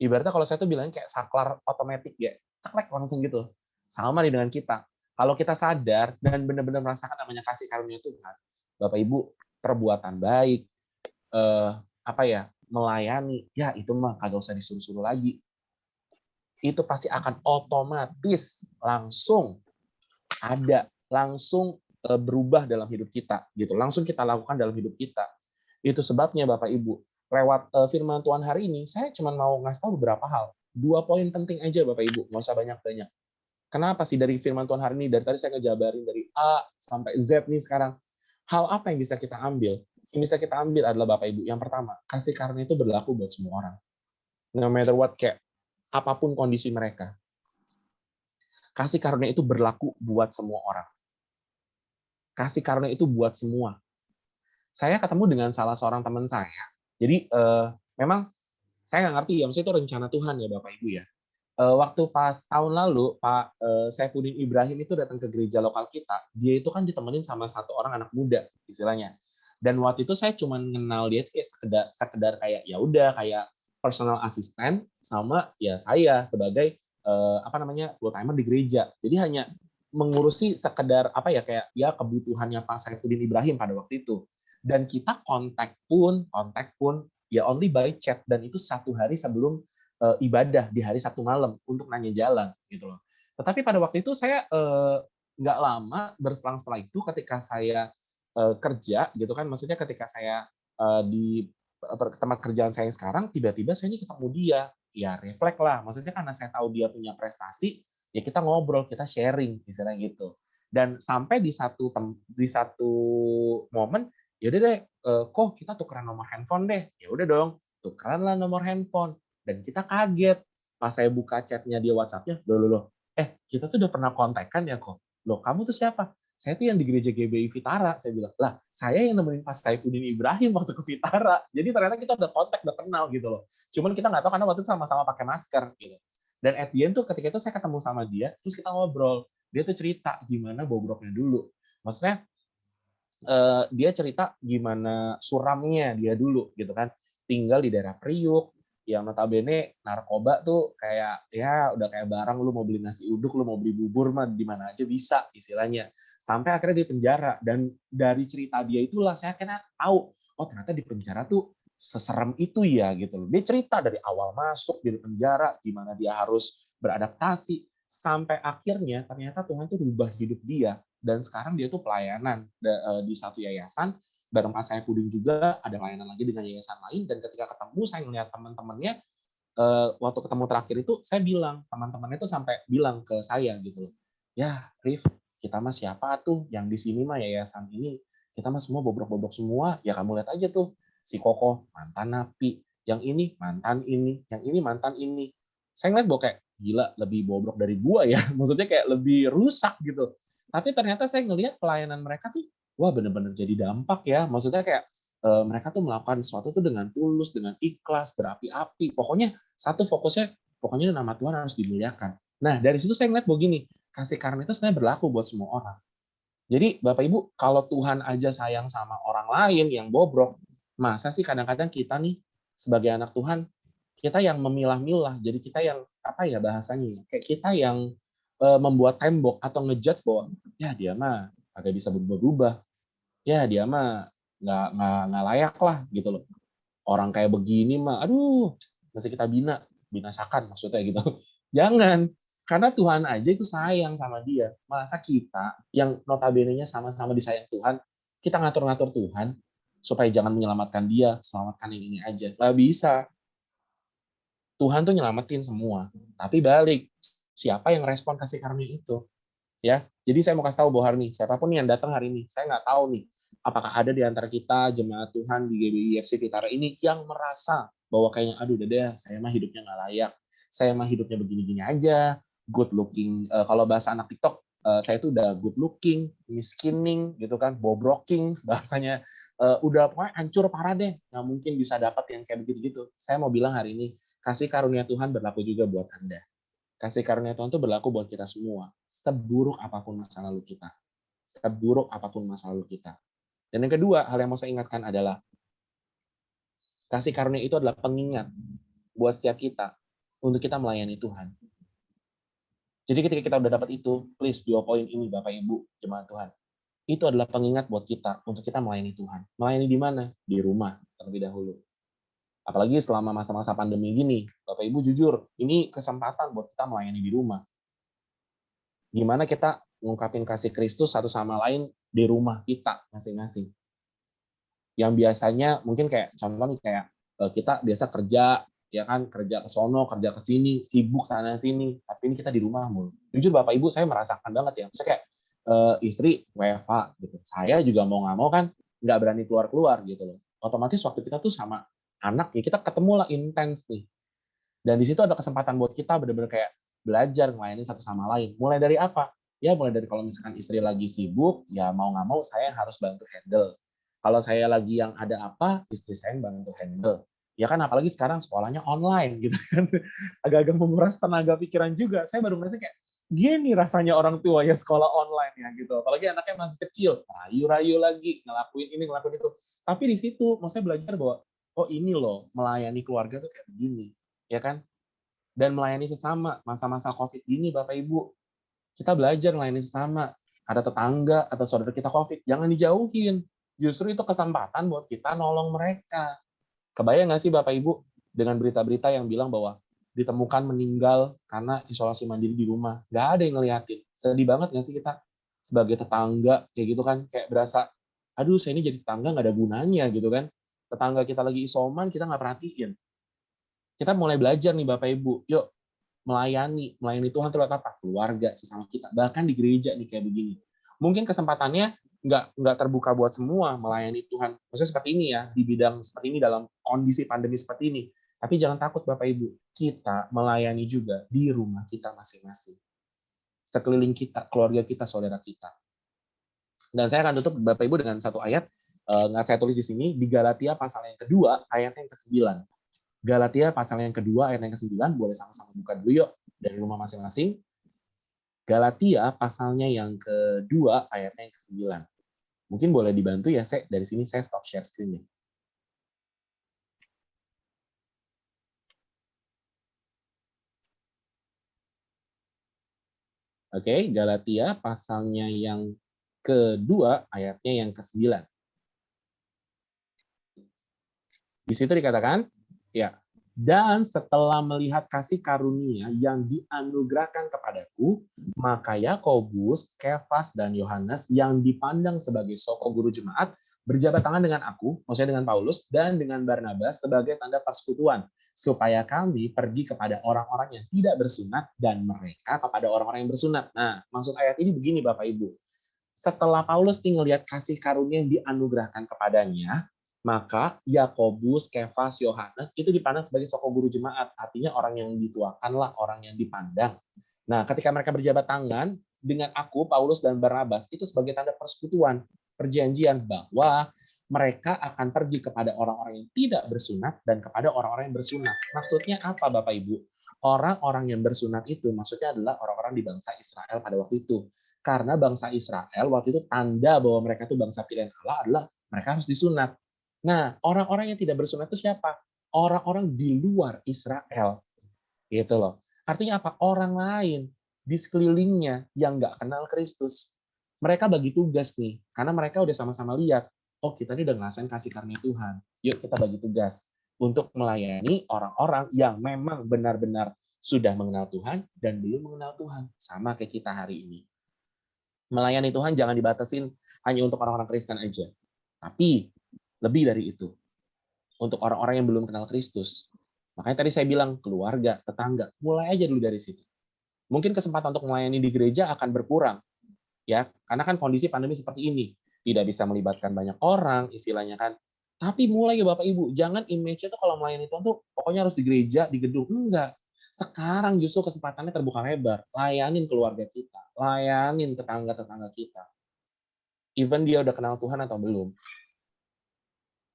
D: Ibaratnya kalau saya tuh bilangnya kayak saklar otomatis ya, ceklek langsung gitu. Sama nih dengan kita. Kalau kita sadar dan benar-benar merasakan namanya kasih karunia Tuhan, Bapak Ibu, perbuatan baik, apa ya, melayani, ya itu mah kagak usah disuruh-suruh lagi. Itu pasti akan otomatis langsung ada, langsung berubah dalam hidup kita, gitu. Langsung kita lakukan dalam hidup kita. Itu sebabnya Bapak Ibu, lewat firman Tuhan hari ini, saya cuma mau ngasih tahu beberapa hal. 2 poin penting aja Bapak Ibu, nggak usah banyak-banyak. Kenapa sih dari firman Tuhan hari ini, dari tadi saya ngejabarin dari A sampai Z nih sekarang. Hal apa yang bisa kita ambil? Yang bisa kita ambil adalah Bapak Ibu, yang pertama, kasih karunia itu berlaku buat semua orang. No matter what, kayak apapun kondisi mereka. Kasih karunia itu berlaku buat semua orang. Kasih karunia itu buat semua. Saya ketemu dengan salah seorang teman saya. Jadi memang saya nggak ngerti ya, maksudnya itu rencana Tuhan ya Bapak Ibu ya. Waktu pas tahun lalu Pak Saifuddin Ibrahim itu datang ke gereja lokal kita, dia itu kan ditemenin sama satu orang anak muda istilahnya. Dan waktu itu saya cuma kenal dia kayak sekedar kayak ya udah kayak personal assistant sama ya saya sebagai apa namanya full timer di gereja. Jadi hanya mengurusi sekedar apa ya kayak ya kebutuhannya Pak Saifuddin Ibrahim pada waktu itu. Dan kita kontak pun ya only by chat, dan itu 1 hari sebelum ibadah di hari Sabtu malam untuk nanya jalan gitu loh. Tetapi pada waktu itu saya nggak lama berselang setelah itu ketika saya kerja gitu kan, maksudnya ketika saya di tempat kerjaan saya sekarang, tiba-tiba saya ini ketemu dia, ya refleks lah. Maksudnya karena saya tahu dia punya prestasi, ya kita ngobrol, kita sharing istilahnya gitu. Dan sampai di satu momen, ya udah deh, kok kita tukeran nomor handphone deh. Ya udah dong, tukeran lah nomor handphone. Dan kita kaget pas saya buka chatnya di WhatsApp-nya, loh, kita tuh udah pernah kontekan ya kok. Loh, kamu tuh siapa? Saya tuh yang di gereja GBI Vitara. Saya bilang, lah saya yang nemenin Pak Saifuddin Ibrahim waktu ke Vitara. Jadi ternyata kita udah kontak, udah kenal gitu loh. Cuman kita nggak tahu karena waktu itu sama-sama pakai masker gitu. Dan at the end tuh ketika itu saya ketemu sama dia, terus kita ngobrol. Dia tuh cerita gimana bobroknya dulu. Maksudnya dia cerita gimana suramnya dia dulu gitu kan. Tinggal di daerah Priuk, yang notabene narkoba tuh kayak ya udah kayak barang, lu mau beli nasi uduk, lu mau beli bubur mah di mana aja bisa istilahnya. Sampai akhirnya di penjara, dan dari cerita dia itulah saya akhirnya tahu, oh ternyata di penjara tuh seserem itu ya gitu loh. Dia cerita dari awal masuk di penjara gimana dia harus beradaptasi sampai akhirnya ternyata Tuhan tuh rubah hidup dia, dan sekarang dia tuh pelayanan di satu yayasan bareng Pak Saifuddin, juga ada layanan lagi dengan yayasan lain. Dan ketika ketemu saya ngelihat teman-temannya, waktu ketemu terakhir itu saya bilang, teman-temannya itu sampai bilang ke saya gitu loh, ya Rif, kita mah siapa tuh yang di sini mah yayasan ini, kita mah semua bobrok-bobrok semua, ya kamu lihat aja tuh si Kokoh mantan napi, yang ini mantan ini, yang ini mantan ini, Saya ngeliat bahwa kayak, gila lebih bobrok dari gua ya, maksudnya kayak lebih rusak gitu. Tapi ternyata saya ngelihat pelayanan mereka tuh, wah bener-bener jadi dampak ya, maksudnya kayak mereka tuh melakukan sesuatu tuh dengan tulus, dengan ikhlas, berapi-api. Pokoknya satu fokusnya, pokoknya nama Tuhan harus dimuliakan. Nah dari situ saya ngeliat bahwa gini, kasih karunia itu sebenarnya berlaku buat semua orang. Jadi Bapak Ibu, kalau Tuhan aja sayang sama orang lain yang bobrok, masa sih kadang-kadang kita nih sebagai anak Tuhan, kita yang memilah-milah, jadi kita yang apa ya bahasanya, kayak kita yang membuat tembok atau ngejudge bahwa ya dia mah agak bisa berubah-ubah, ya dia mah nggak layak lah gitu loh. Orang kayak begini mah, aduh, mesti kita binasakan maksudnya gitu. Jangan, karena Tuhan aja itu sayang sama dia. Masa kita yang notabene-nya sama-sama disayang Tuhan, kita ngatur-ngatur Tuhan supaya jangan menyelamatkan dia, selamatkan yang ini aja. Nggak bisa. Tuhan tuh nyelamatin semua. Tapi balik, siapa yang respon kasih karunia itu? Ya, jadi saya mau kasih tahu Bohar nih, siapapun yang datang hari ini, saya nggak tahu nih, apakah ada di antara kita jemaat Tuhan di GBI FC Fitara ini yang merasa bahwa kayaknya, aduh udah deh, saya mah hidupnya nggak layak, saya mah hidupnya begini-gini aja, good looking, kalau bahasa anak TikTok, saya tuh udah good looking, miskining, gitu kan, bobroking, bahasanya, udah pokoknya hancur parah deh, nggak mungkin bisa dapat yang kayak begitu-gitu. Saya mau bilang hari ini, kasih karunia Tuhan berlaku juga buat Anda. Kasih karunia Tuhan itu berlaku buat kita semua. Seburuk apapun masa lalu kita. Seburuk apapun masa lalu kita. Dan yang kedua, hal yang mau saya ingatkan adalah kasih karunia itu adalah pengingat buat setiap kita untuk kita melayani Tuhan. Jadi ketika kita udah dapat itu, please 2 poin ini Bapak Ibu, jemaat Tuhan. Itu adalah pengingat buat kita untuk kita melayani Tuhan. Melayani di mana? Di rumah terlebih dahulu. Apalagi selama masa-masa pandemi gini, Bapak Ibu jujur, ini kesempatan buat kita melayani di rumah. Gimana kita ngungkapin kasih Kristus satu sama lain di rumah kita masing-masing. Yang biasanya mungkin kayak contoh nih kayak kita biasa kerja, ya kan, kerja ke sono, kerja ke sini, sibuk sana sini, tapi ini kita di rumah mulu. Jujur Bapak Ibu saya merasakan banget ya, misalnya kayak istri WFH gitu. Saya juga mau nggak mau kan nggak berani keluar-keluar gitu loh. Otomatis waktu kita tuh sama anak ya kita ketemu lah intens nih. Dan di situ ada kesempatan buat kita benar-benar kayak belajar melayani satu sama lain. Mulai dari apa? Ya mulai dari kalau misalkan istri lagi sibuk, ya mau nggak mau saya harus bantu handle. Kalau saya lagi yang ada apa, istri saya yang bantu handle. Ya kan apalagi sekarang sekolahnya online gitu kan. Agak-agak menguras tenaga pikiran juga. Saya baru merasa kayak, gini rasanya orang tua ya sekolah online ya gitu. Apalagi anaknya masih kecil, rayu-rayu lagi, ngelakuin ini, ngelakuin itu. Tapi di situ, mau saya belajar bahwa, oh ini loh, melayani keluarga tuh kayak begini. Ya kan? Dan melayani sesama, masa-masa COVID gini Bapak Ibu. Kita belajar melayani sesama. Ada tetangga atau saudara kita COVID, jangan dijauhin. Justru itu kesempatan buat kita nolong mereka. Kebayang nggak sih Bapak Ibu dengan berita-berita yang bilang bahwa ditemukan meninggal karena isolasi mandiri di rumah. Nggak ada yang ngeliatin. Sedih banget nggak sih kita sebagai tetangga kayak gitu kan. Kayak berasa, aduh saya ini jadi tetangga nggak ada gunanya gitu kan. Tetangga kita lagi isoman, kita nggak perhatiin. Kita mulai belajar nih Bapak Ibu. Yuk, melayani Tuhan terhadap apa? Keluarga, sesama kita. Bahkan di gereja nih kayak begini. Mungkin kesempatannya nggak terbuka buat semua melayani Tuhan. Maksudnya seperti ini ya, di bidang seperti ini dalam kondisi pandemi seperti ini. Tapi jangan takut Bapak Ibu, kita melayani juga di rumah kita masing-masing. Sekeliling kita, keluarga kita, saudara kita. Dan saya akan tutup Bapak Ibu dengan satu ayat, nggak saya tulis di sini, di Galatia pasal yang kedua, ayat yang ke-9. Galatia pasal yang kedua, ayat yang ke-9, boleh sama-sama buka dulu yuk, dari rumah masing-masing. Galatia pasalnya yang kedua, ayatnya yang ke-9. Mungkin boleh dibantu ya, dari sini saya stop share screen ya. Oke, Galatia pasalnya yang kedua, ayatnya yang ke-9. Di situ dikatakan, ya, dan setelah melihat kasih karunia yang dianugerahkan kepadaku, maka Yakobus, Kefas, dan Yohanes yang dipandang sebagai soko guru jemaat berjabat tangan dengan aku, maksudnya dengan Paulus, dan dengan Barnabas sebagai tanda persekutuan, supaya kami pergi kepada orang-orang yang tidak bersunat dan mereka kepada orang-orang yang bersunat. Nah, maksud ayat ini begini Bapak Ibu. Setelah Paulus tinggal lihat kasih karunia yang dianugerahkan kepadanya, Maka Yakobus, Kefas, Yohanes itu dipandang sebagai tokoh guru jemaat, artinya orang yang dituakan lah, orang yang dipandang. Nah, ketika mereka berjabat tangan dengan aku, Paulus dan Barnabas, itu sebagai tanda persekutuan, perjanjian bahwa mereka akan pergi kepada orang-orang yang tidak bersunat dan kepada orang-orang yang bersunat. Maksudnya apa, Bapak Ibu? Orang-orang yang bersunat itu maksudnya adalah orang-orang di bangsa Israel pada waktu itu. Karena bangsa Israel waktu itu tanda bahwa mereka itu bangsa pilihan Allah adalah mereka harus disunat. Nah, orang-orang yang tidak bersunat itu siapa? Orang-orang di luar Israel. Gitu loh. Artinya apa? Orang lain di sekelilingnya yang nggak kenal Kristus. Mereka bagi tugas nih, karena mereka udah sama-sama lihat, oh kita ini udah ngerasain kasih karunia Tuhan. Yuk kita bagi tugas untuk melayani orang-orang yang memang benar-benar sudah mengenal Tuhan dan belum mengenal Tuhan. Sama kayak kita hari ini. Melayani Tuhan jangan dibatasin hanya untuk orang-orang Kristen aja. Tapi lebih dari itu. Untuk orang-orang yang belum kenal Kristus. Makanya tadi saya bilang keluarga, tetangga, mulai aja dulu dari situ. Mungkin kesempatan untuk melayani di gereja akan berkurang. Ya, karena kan kondisi pandemi seperti ini. Tidak bisa melibatkan banyak orang, istilahnya kan. Tapi mulai ya Bapak Ibu, jangan image-nya tuh kalau melayani Tuhan tuh pokoknya harus di gereja, di gedung. Enggak. Sekarang justru kesempatannya terbuka lebar. Layanin keluarga kita, layanin tetangga-tetangga kita. Even dia udah kenal Tuhan atau belum.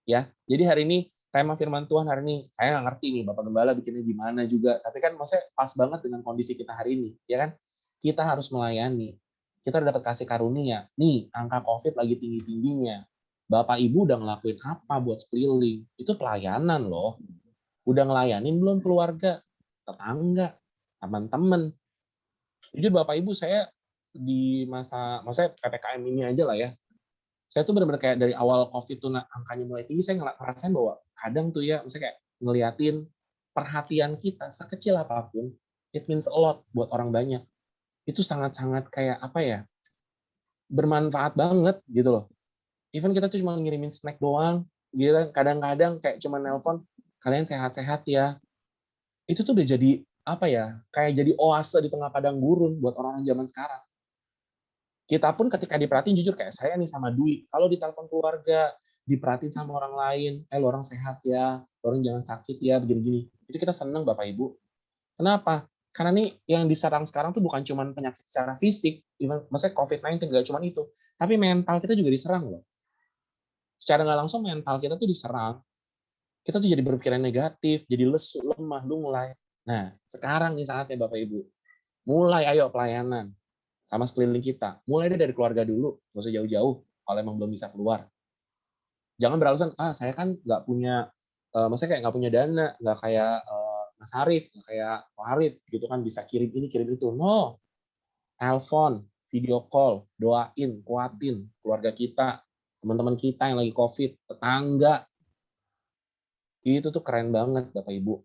D: Ya, jadi hari ini tema firman Tuhan hari ini saya nggak ngerti nih Bapak Gembala bikinnya gimana juga, tapi kan maksudnya pas banget dengan kondisi kita hari ini, ya kan? Kita harus melayani. Kita udah dapat kasih karunia. Nih, angka COVID lagi tinggi-tingginya. Bapak Ibu udah ngelakuin apa buat sekeliling? Itu pelayanan loh. Udah ngelayanin belum keluarga, tetangga, teman-teman. Jadi Bapak Ibu saya di maksudnya PPKM ini aja lah ya. Saya tuh benar-benar kayak dari awal COVID tuh angkanya mulai tinggi, saya ngerasain bahwa kadang tuh ya, misalnya kayak ngeliatin perhatian kita sekecil apapun, it means a lot buat orang banyak. Itu sangat-sangat kayak apa ya, bermanfaat banget gitu loh. Even kita tuh cuma ngirimin snack doang, gitu kan. Kadang-kadang kayak cuma nelpon, kalian sehat-sehat ya. Itu tuh udah jadi apa ya, kayak jadi oase di tengah padang gurun buat orang-orang zaman sekarang. Kita pun ketika diperhatiin, jujur kayak saya nih sama Dwi, kalau ditelepon keluarga, diperhatiin sama orang lain, lo orang sehat ya, lo orang jangan sakit ya, begini-gini. Itu kita seneng Bapak Ibu. Kenapa? Karena nih yang diserang sekarang tuh bukan cuma penyakit secara fisik, maksudnya COVID-19 nggak cuma itu, tapi mental kita juga diserang loh. Secara nggak langsung mental kita tuh diserang. Kita tuh jadi berpikiran negatif, jadi lesu, lemah, lunglai. Nah, sekarang nih saatnya Bapak Ibu. Mulai ayo pelayanan sama sekeliling kita. Mulai dari keluarga dulu, nggak usah jauh-jauh kalau emang belum bisa keluar. Jangan beralasan, saya kan nggak punya, maksudnya kayak nggak punya dana, nggak kayak Mas Arif, nggak kayak Pak Arif, gitu kan bisa kirim ini, kirim itu. No, telepon, video call, doain, kuatin keluarga kita, teman-teman kita yang lagi COVID, tetangga. Itu tuh keren banget, Bapak Ibu.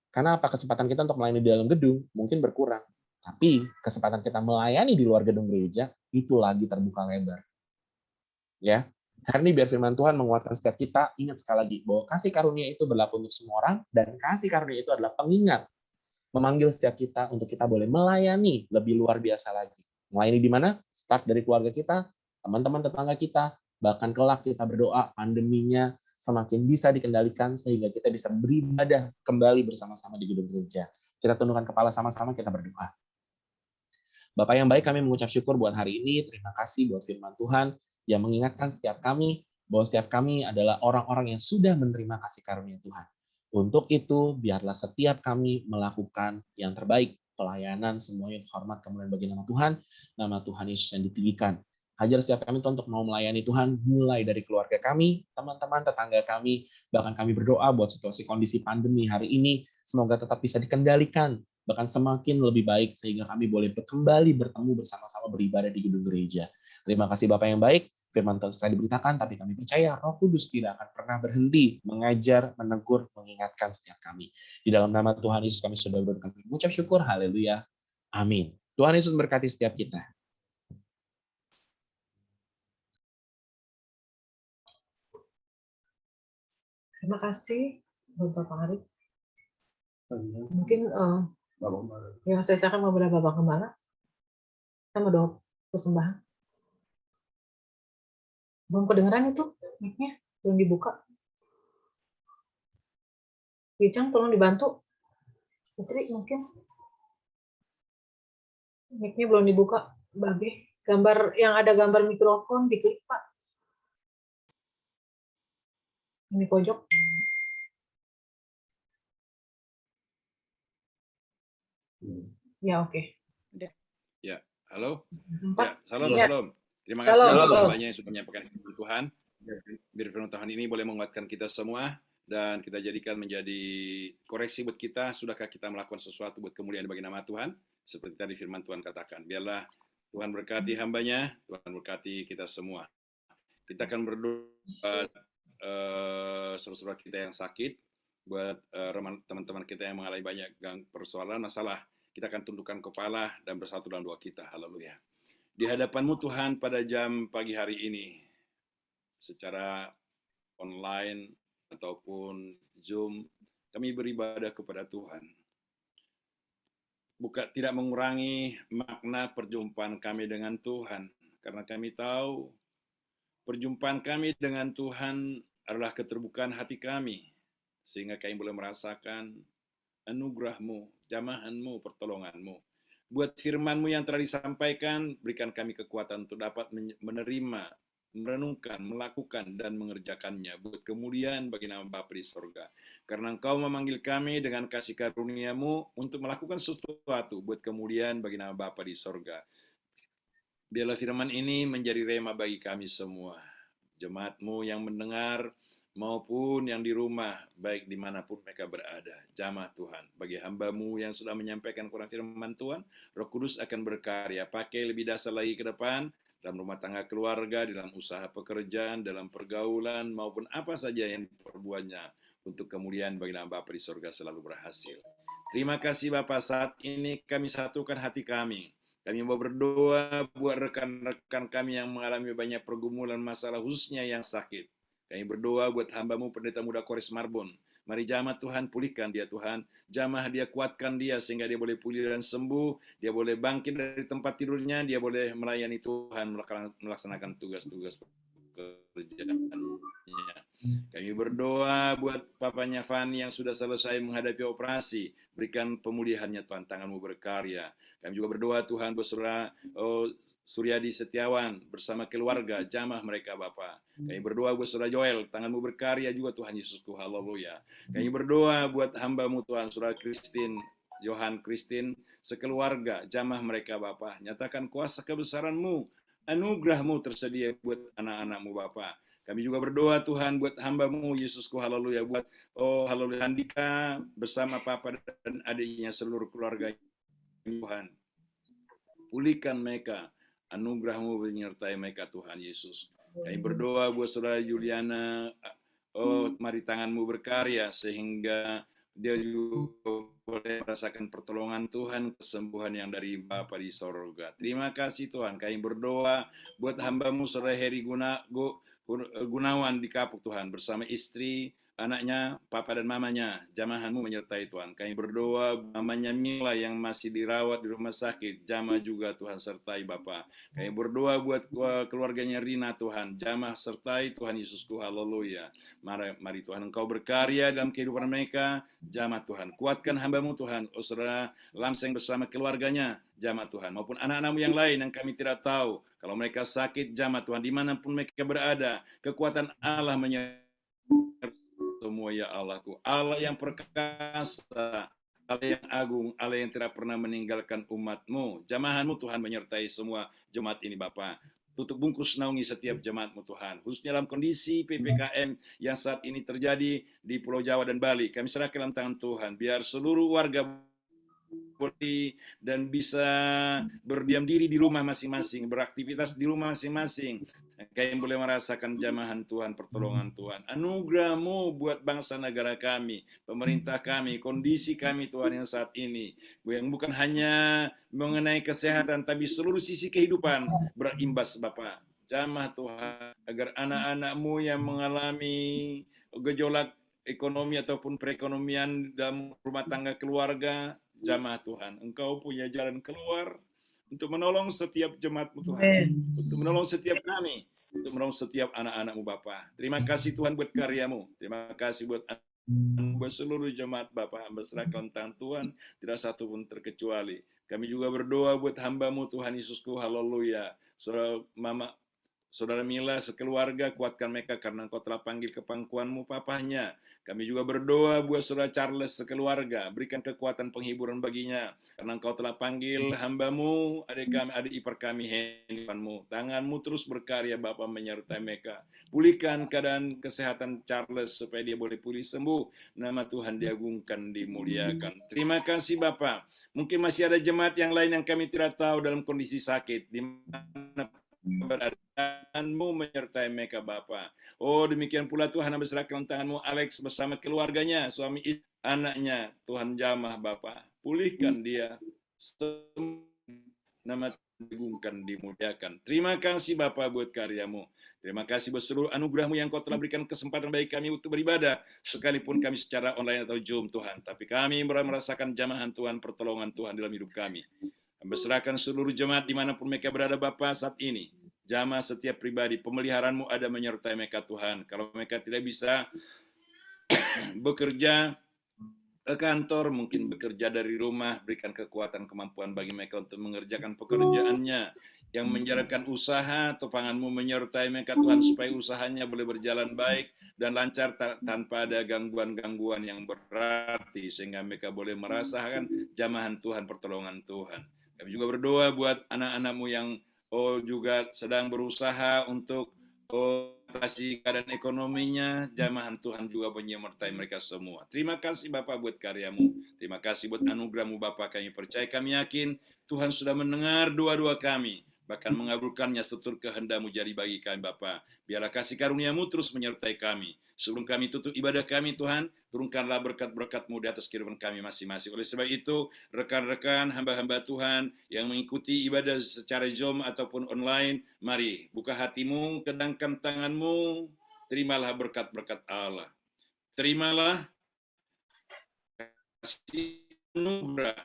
D: Karena apa? Kesempatan kita untuk melayani di dalam gedung mungkin berkurang. Tapi kesempatan kita melayani di luar gedung gereja itu lagi terbuka lebar. Ya, hari ini biar firman Tuhan menguatkan setiap kita. Ingat sekali lagi bahwa kasih karunia itu berlaku untuk semua orang dan kasih karunia itu adalah pengingat memanggil setiap kita untuk kita boleh melayani lebih luar biasa lagi. Melayani di mana? Start dari keluarga kita, teman-teman tetangga kita, bahkan kelak kita berdoa pandeminya semakin bisa dikendalikan sehingga kita bisa beribadah kembali bersama-sama di gedung gereja. Kita tundukkan kepala sama-sama, kita berdoa. Bapak yang baik, kami mengucap syukur buat hari ini. Terima kasih buat firman Tuhan yang mengingatkan setiap kami bahwa setiap kami adalah orang-orang yang sudah menerima kasih karunia Tuhan. Untuk itu, biarlah setiap kami melakukan yang terbaik, pelayanan semuanya hormat kemuliaan bagi nama Tuhan Yesus yang ditinggikan. Ajar setiap kami Tuhan untuk mau melayani Tuhan, mulai dari keluarga kami, teman-teman, tetangga kami, bahkan kami berdoa buat situasi kondisi pandemi hari ini, semoga tetap bisa dikendalikan, bahkan semakin lebih baik sehingga kami boleh kembali bertemu bersama-sama beribadah di gedung gereja. Terima kasih Bapak yang baik, firman Tuhan selesai diberitakan, tapi kami percaya Roh Kudus tidak akan pernah berhenti mengajar, menegur, mengingatkan setiap kami. Di dalam nama Tuhan Yesus kami sudah berdoa, mengucap syukur, haleluya, amin. Tuhan Yesus memberkati setiap kita.
A: Terima kasih Bapak Arif. Mungkin yang saya silakan beberapa Bapak Gembala. Kita mau doa persembahan. Belum kedengeran itu mic-nya. Belum dibuka. Wijang, tolong dibantu. Putri, mungkin. Mic-nya belum dibuka, Babe. Gambar yang ada gambar mikrofon diklik, Pak. Ini pojok. Ya, oke.
E: Ya, halo.
A: Empat.
E: Ya, salam,
A: Ya.
E: salam. Terima
A: Salam,
E: kasih
A: salam.
E: banyak yang sudah menyampaikan firman Tuhan. Biar firman Tuhan ini boleh menguatkan kita semua dan kita jadikan menjadi koreksi buat kita. Sudahkah kita melakukan sesuatu buat kemuliaan bagi nama Tuhan? Seperti tadi firman Tuhan katakan. Biarlah Tuhan berkati hambanya, Tuhan berkati kita semua. Kita akan berdoa saudara-saudara kita yang sakit, buat teman-teman kita yang mengalami banyak persoalan, masalah. Kita akan tundukkan kepala dan bersatu dalam doa kita. Haleluya. Di hadapan-Mu Tuhan pada jam pagi hari ini, secara online ataupun Zoom, kami beribadah kepada Tuhan. Tidak mengurangi makna perjumpaan kami dengan Tuhan, karena kami tahu perjumpaan kami dengan Tuhan adalah keterbukaan hati kami, sehingga kami boleh merasakan anugerah-Mu, jamahan-Mu, pertolongan-Mu. Buat firman-Mu yang telah disampaikan, berikan kami kekuatan untuk dapat menerima, merenungkan, melakukan, dan mengerjakannya buat kemuliaan bagi nama Bapa di sorga. Karena Engkau memanggil kami dengan kasih karunia-Mu untuk melakukan sesuatu buat kemuliaan bagi nama Bapa di sorga. Biarlah firman ini menjadi rema bagi kami semua. Jemaat-Mu yang mendengar maupun yang di rumah, baik dimanapun mereka berada. Jamah Tuhan, bagi hamba-Mu yang sudah menyampaikan Quran firman Tuhan, Roh Kudus akan berkarya, pakai lebih dasar lagi ke depan, dalam rumah tangga keluarga, dalam usaha pekerjaan, dalam pergaulan, maupun apa saja yang diperbuatnya, untuk kemuliaan bagi nama Bapa di sorga selalu berhasil. Terima kasih Bapa, saat ini kami satukan hati kami. Kami mau berdoa buat rekan-rekan kami yang mengalami banyak pergumulan masalah, khususnya yang sakit. Kami berdoa buat hamba-Mu Pendeta Muda Kores Marbon. Mari jamah Tuhan, pulihkan dia Tuhan. Jamah dia, kuatkan dia sehingga dia boleh pulih dan sembuh. Dia boleh bangkit dari tempat tidurnya. Dia boleh melayani Tuhan, melaksanakan tugas-tugas pekerjaannya. Kami berdoa buat papanya Fani yang sudah selesai menghadapi operasi. Berikan pemulihannya Tuhan, tangan-Mu berkarya. Kami juga berdoa Tuhan buat saudara Suryadi Setiawan bersama keluarga, jamah mereka Bapa. Kami berdoa buat saudara Joel, tangan-Mu berkarya juga Tuhan Yesusku, haleluya. Kami berdoa buat hamba-Mu Tuhan, saudara Johan Christine, sekeluarga, jamah mereka Bapa. Nyatakan kuasa kebesaran-Mu, anugerah-Mu tersedia buat anak-anak-Mu Bapa. Kami juga berdoa Tuhan buat hamba-Mu Yesusku, haleluya. Buat haleluya Andika bersama papa dan adiknya, seluruh keluarga Tuhan. Pulihkan mereka, anugerah-Mu menyertai mereka Tuhan Yesus. Kami berdoa buat saudara Juliana, mari tangan-Mu berkarya sehingga dia juga boleh merasakan pertolongan Tuhan, kesembuhan yang dari Bapa di sorga. Terima kasih Tuhan. Kami berdoa buat hamba-Mu saudara Heri Gunawan di Kapuk Tuhan, bersama istri, anaknya, papa dan mamanya. Jamahan-Mu menyertai Tuhan. Kami berdoa mamanya Mila yang masih dirawat di rumah sakit. Jamah juga Tuhan sertai Bapa. Kami berdoa buat keluarganya Rina Tuhan. Jamah sertai Tuhan Yesusku, haleluya. Mari Tuhan Engkau berkarya dalam kehidupan mereka. Jamah Tuhan. Kuatkan hamba-Mu Tuhan. Saudara Lamseng bersama keluarganya. Jamah Tuhan. Maupun anak-anak-Mu yang lain yang kami tidak tahu. Kalau mereka sakit, jamah Tuhan. Dimanapun mereka berada, kekuatan Allah menyertai semua ya Allahku. Allah yang perkasa, Allah yang agung, Allah yang tidak pernah meninggalkan umat-Mu. Jamahan-Mu Tuhan menyertai semua jemaat ini Bapa. Tutup bungkus naungi setiap jemaat-Mu Tuhan. Khususnya dalam kondisi PPKM yang saat ini terjadi di Pulau Jawa dan Bali. Kami serahkan dalam tangan Tuhan. Biar seluruh warga boleh dan bisa berdiam diri di rumah masing-masing, beraktivitas di rumah masing-masing. Kami boleh merasakan jamahan Tuhan, pertolongan Tuhan. Anugerah-Mu buat bangsa negara kami, pemerintah kami, kondisi kami Tuhan yang saat ini. Yang bukan hanya mengenai kesehatan, tapi seluruh sisi kehidupan berimbas Bapak. Jamah Tuhan, agar anak-anak-Mu yang mengalami gejolak ekonomi ataupun perekonomian dalam rumah tangga keluarga, jamah Tuhan, Engkau punya jalan keluar untuk menolong setiap jemaat-Mu Tuhan, untuk menolong setiap kami, untuk menolong setiap anak-anak-Mu Bapa. Terima kasih Tuhan buat karya-Mu. Terima kasih buat seluruh jemaat Bapa. Hamba serahkan tangan Tuhan, tidak satu pun terkecuali. Kami juga berdoa buat hamba-Mu Tuhan Yesusku, haleluya. Saudara Mila sekeluarga, kuatkan mereka karena Engkau telah panggil ke pangkuan-Mu papahnya. Kami juga berdoa buat Saudara Charles sekeluarga, berikan kekuatan penghiburan baginya. Karena Engkau telah panggil hamba-Mu, adik ipar kami, Henry-Mu. Tangan-Mu terus berkarya Bapa menyertai mereka. Pulihkan keadaan kesehatan Charles supaya dia boleh pulih sembuh. Nama Tuhan diagungkan, dimuliakan. Terima kasih Bapa. Mungkin masih ada jemaat yang lain yang kami tidak tahu dalam kondisi sakit. Di mana keberadaanmu menyertai mereka Bapa. Oh demikian pula Tuhan, hamba serahkan tangan-Mu Alex bersama keluarganya, suami anaknya. Tuhan jamah Bapa, pulihkan dia. Nama digungkan, dimuliakan. Terima kasih Bapa buat karya-Mu. Terima kasih buat seluruh anugerah-Mu yang Kau telah berikan kesempatan bagi kami untuk beribadah, sekalipun kami secara online atau Zoom Tuhan. Tapi kami merasakan jamahan Tuhan, pertolongan Tuhan dalam hidup kami. Berserahkan seluruh jemaat dimanapun mereka berada Bapa saat ini. Jamah setiap pribadi, pemeliharaan-Mu ada menyertai mereka Tuhan. Kalau mereka tidak bisa bekerja ke kantor, mungkin bekerja dari rumah, berikan kekuatan kemampuan bagi mereka untuk mengerjakan pekerjaannya. Yang menjalankan usaha, topangan-Mu menyertai mereka Tuhan, supaya usahanya boleh berjalan baik dan lancar tanpa ada gangguan-gangguan yang berarti, sehingga mereka boleh merasakan jamahan Tuhan, pertolongan Tuhan. Kami juga berdoa buat anak-anak-Mu yang juga sedang berusaha untuk atasi keadaan ekonominya. Jamahan Tuhan juga menyertai mereka semua. Terima kasih Bapa buat karya-Mu. Terima kasih buat anugerah-Mu Bapa. Kami percaya, kami yakin Tuhan sudah mendengar doa-doa kami, bahkan mengabulkannya seturut kehendak-Mu jadi bagi kami Bapa. Biarlah kasih karunia-Mu terus menyertai kami. Sebelum kami tutup ibadah kami Tuhan, turunkanlah berkat-berkat-Mu di atas kehidupan kami masing-masing. Oleh sebab itu, rekan-rekan, hamba-hamba Tuhan yang mengikuti ibadah secara Zoom ataupun online, mari buka hatimu, kedangkan tanganmu, terimalah berkat-berkat Allah. Terimalah kasih anugerah,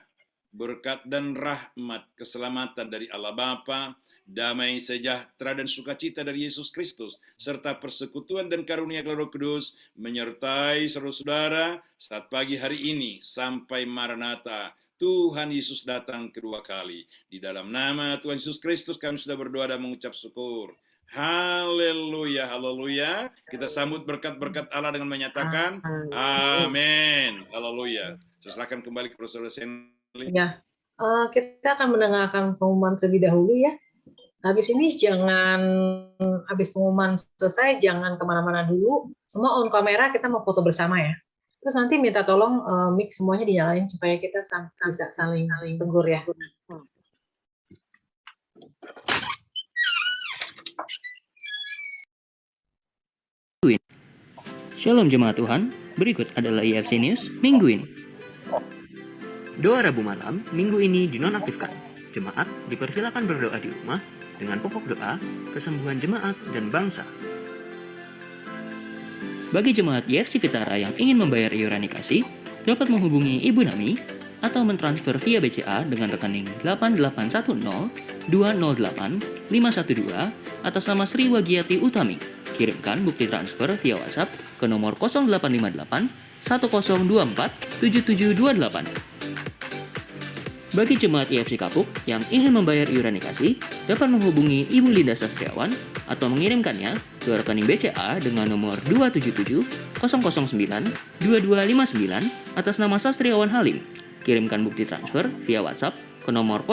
E: berkat dan rahmat, keselamatan dari Allah Bapa, damai sejahtera dan sukacita dari Yesus Kristus, serta persekutuan dan karunia Roh Kudus menyertai saudara-saudara saat pagi hari ini sampai Maranatha, Tuhan Yesus datang kedua kali. Di dalam nama Tuhan Yesus Kristus kami sudah berdoa dan mengucap syukur. Haleluya, haleluya. Kita sambut berkat-berkat Allah dengan menyatakan amin. Haleluya. Saya serahkan kembali ke Saudara Senli.
A: Ya, kita akan mendengarkan pengumuman terlebih dahulu ya. Habis ini habis pengumuman selesai, jangan kemana-mana dulu. Semua on kamera, kita mau foto bersama ya. Terus nanti minta tolong mic semuanya dinyalain supaya kita bisa saling tegur ya.
F: Shalom jemaat Tuhan, berikut adalah IFC News minggu ini. Doa Rabu malam, minggu ini dinonaktifkan. Jemaat dipersilakan berdoa di rumah dengan pokok doa, kesembuhan jemaat dan bangsa. Bagi jemaat IFC Fitara yang ingin membayar iuran nikasi, dapat menghubungi Ibu Nami atau mentransfer via BCA dengan rekening 8810-208-512 atas nama Sri Wagiati Utami. Kirimkan bukti transfer via WhatsApp ke nomor 0858 1024 7728. Bagi jemaat IFC Kapuk yang ingin membayar iuran nikasi, dapat menghubungi Ibu Linda Sastriawan atau mengirimkannya ke rekening BCA dengan nomor 277-009-2259 atas nama Sastriawan Halim. Kirimkan bukti transfer via WhatsApp ke nomor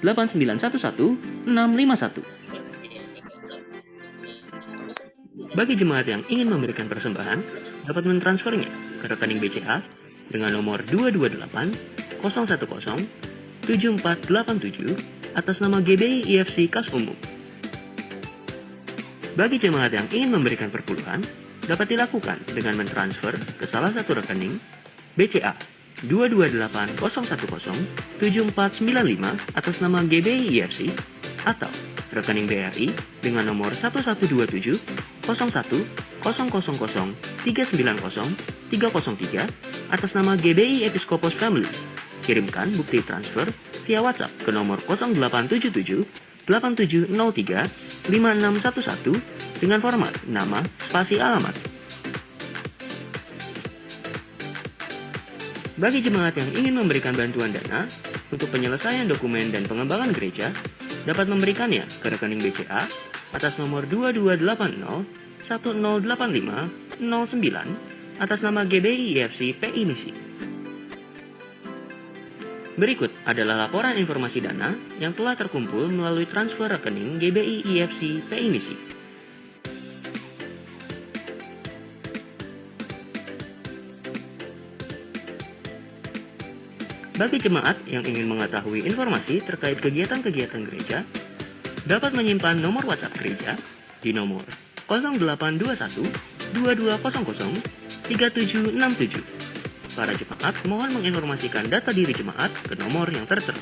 F: 0812-8911-651. Bagi jemaat yang ingin memberikan persembahan, dapat mentransfernya ke rekening BCA dengan nomor 228-010-7487 atas nama GBI IFC Kas Umum. Bagi jemaat yang ingin memberikan perpuluhan, dapat dilakukan dengan mentransfer ke salah satu rekening BCA 228-010-7495 atas nama GBI IFC atau rekening BRI dengan nomor 1127-01-000-390-303 atas nama GBI Episkopos Family. Kirimkan bukti transfer via WhatsApp ke nomor 0877 8703 5611 dengan format nama spasi alamat. Bagi jemaat yang ingin memberikan bantuan dana untuk penyelesaian dokumen dan pengembangan gereja, dapat memberikannya ke rekening BCA atas nomor 2280 1085 09 atas nama GBI IFC PI Misi. Berikut adalah laporan informasi dana yang telah terkumpul melalui transfer rekening GBI IFC PI Misi. Bagi jemaat yang ingin mengetahui informasi terkait kegiatan-kegiatan gereja, dapat menyimpan nomor WhatsApp gereja di nomor 0821 2200 3767. Para jemaat mohon menginformasikan data diri jemaat ke nomor yang tertera.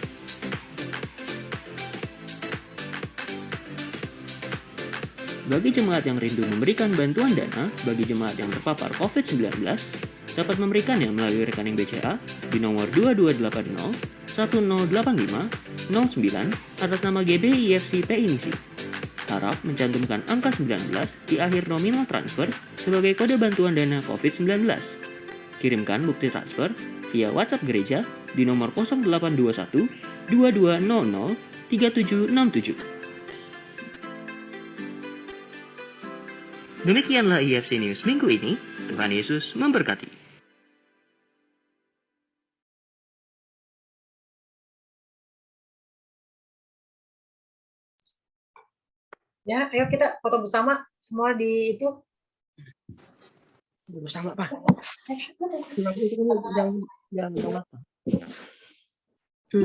F: Bagi jemaat yang rindu memberikan bantuan dana bagi jemaat yang terpapar COVID-19, dapat memberikannya melalui rekening BCA di nomor 2280 1085 09 atas nama GBI IFC PI Misi. Harap mencantumkan angka 19 di akhir nominal transfer sebagai kode bantuan dana COVID-19. Kirimkan bukti transfer via WhatsApp gereja di nomor 0821 2200 3767. Demikianlah IFC News minggu ini. Tuhan Yesus memberkati.
A: Ya, ayo kita foto bersama semua di itu.
D: Bersama, Pak.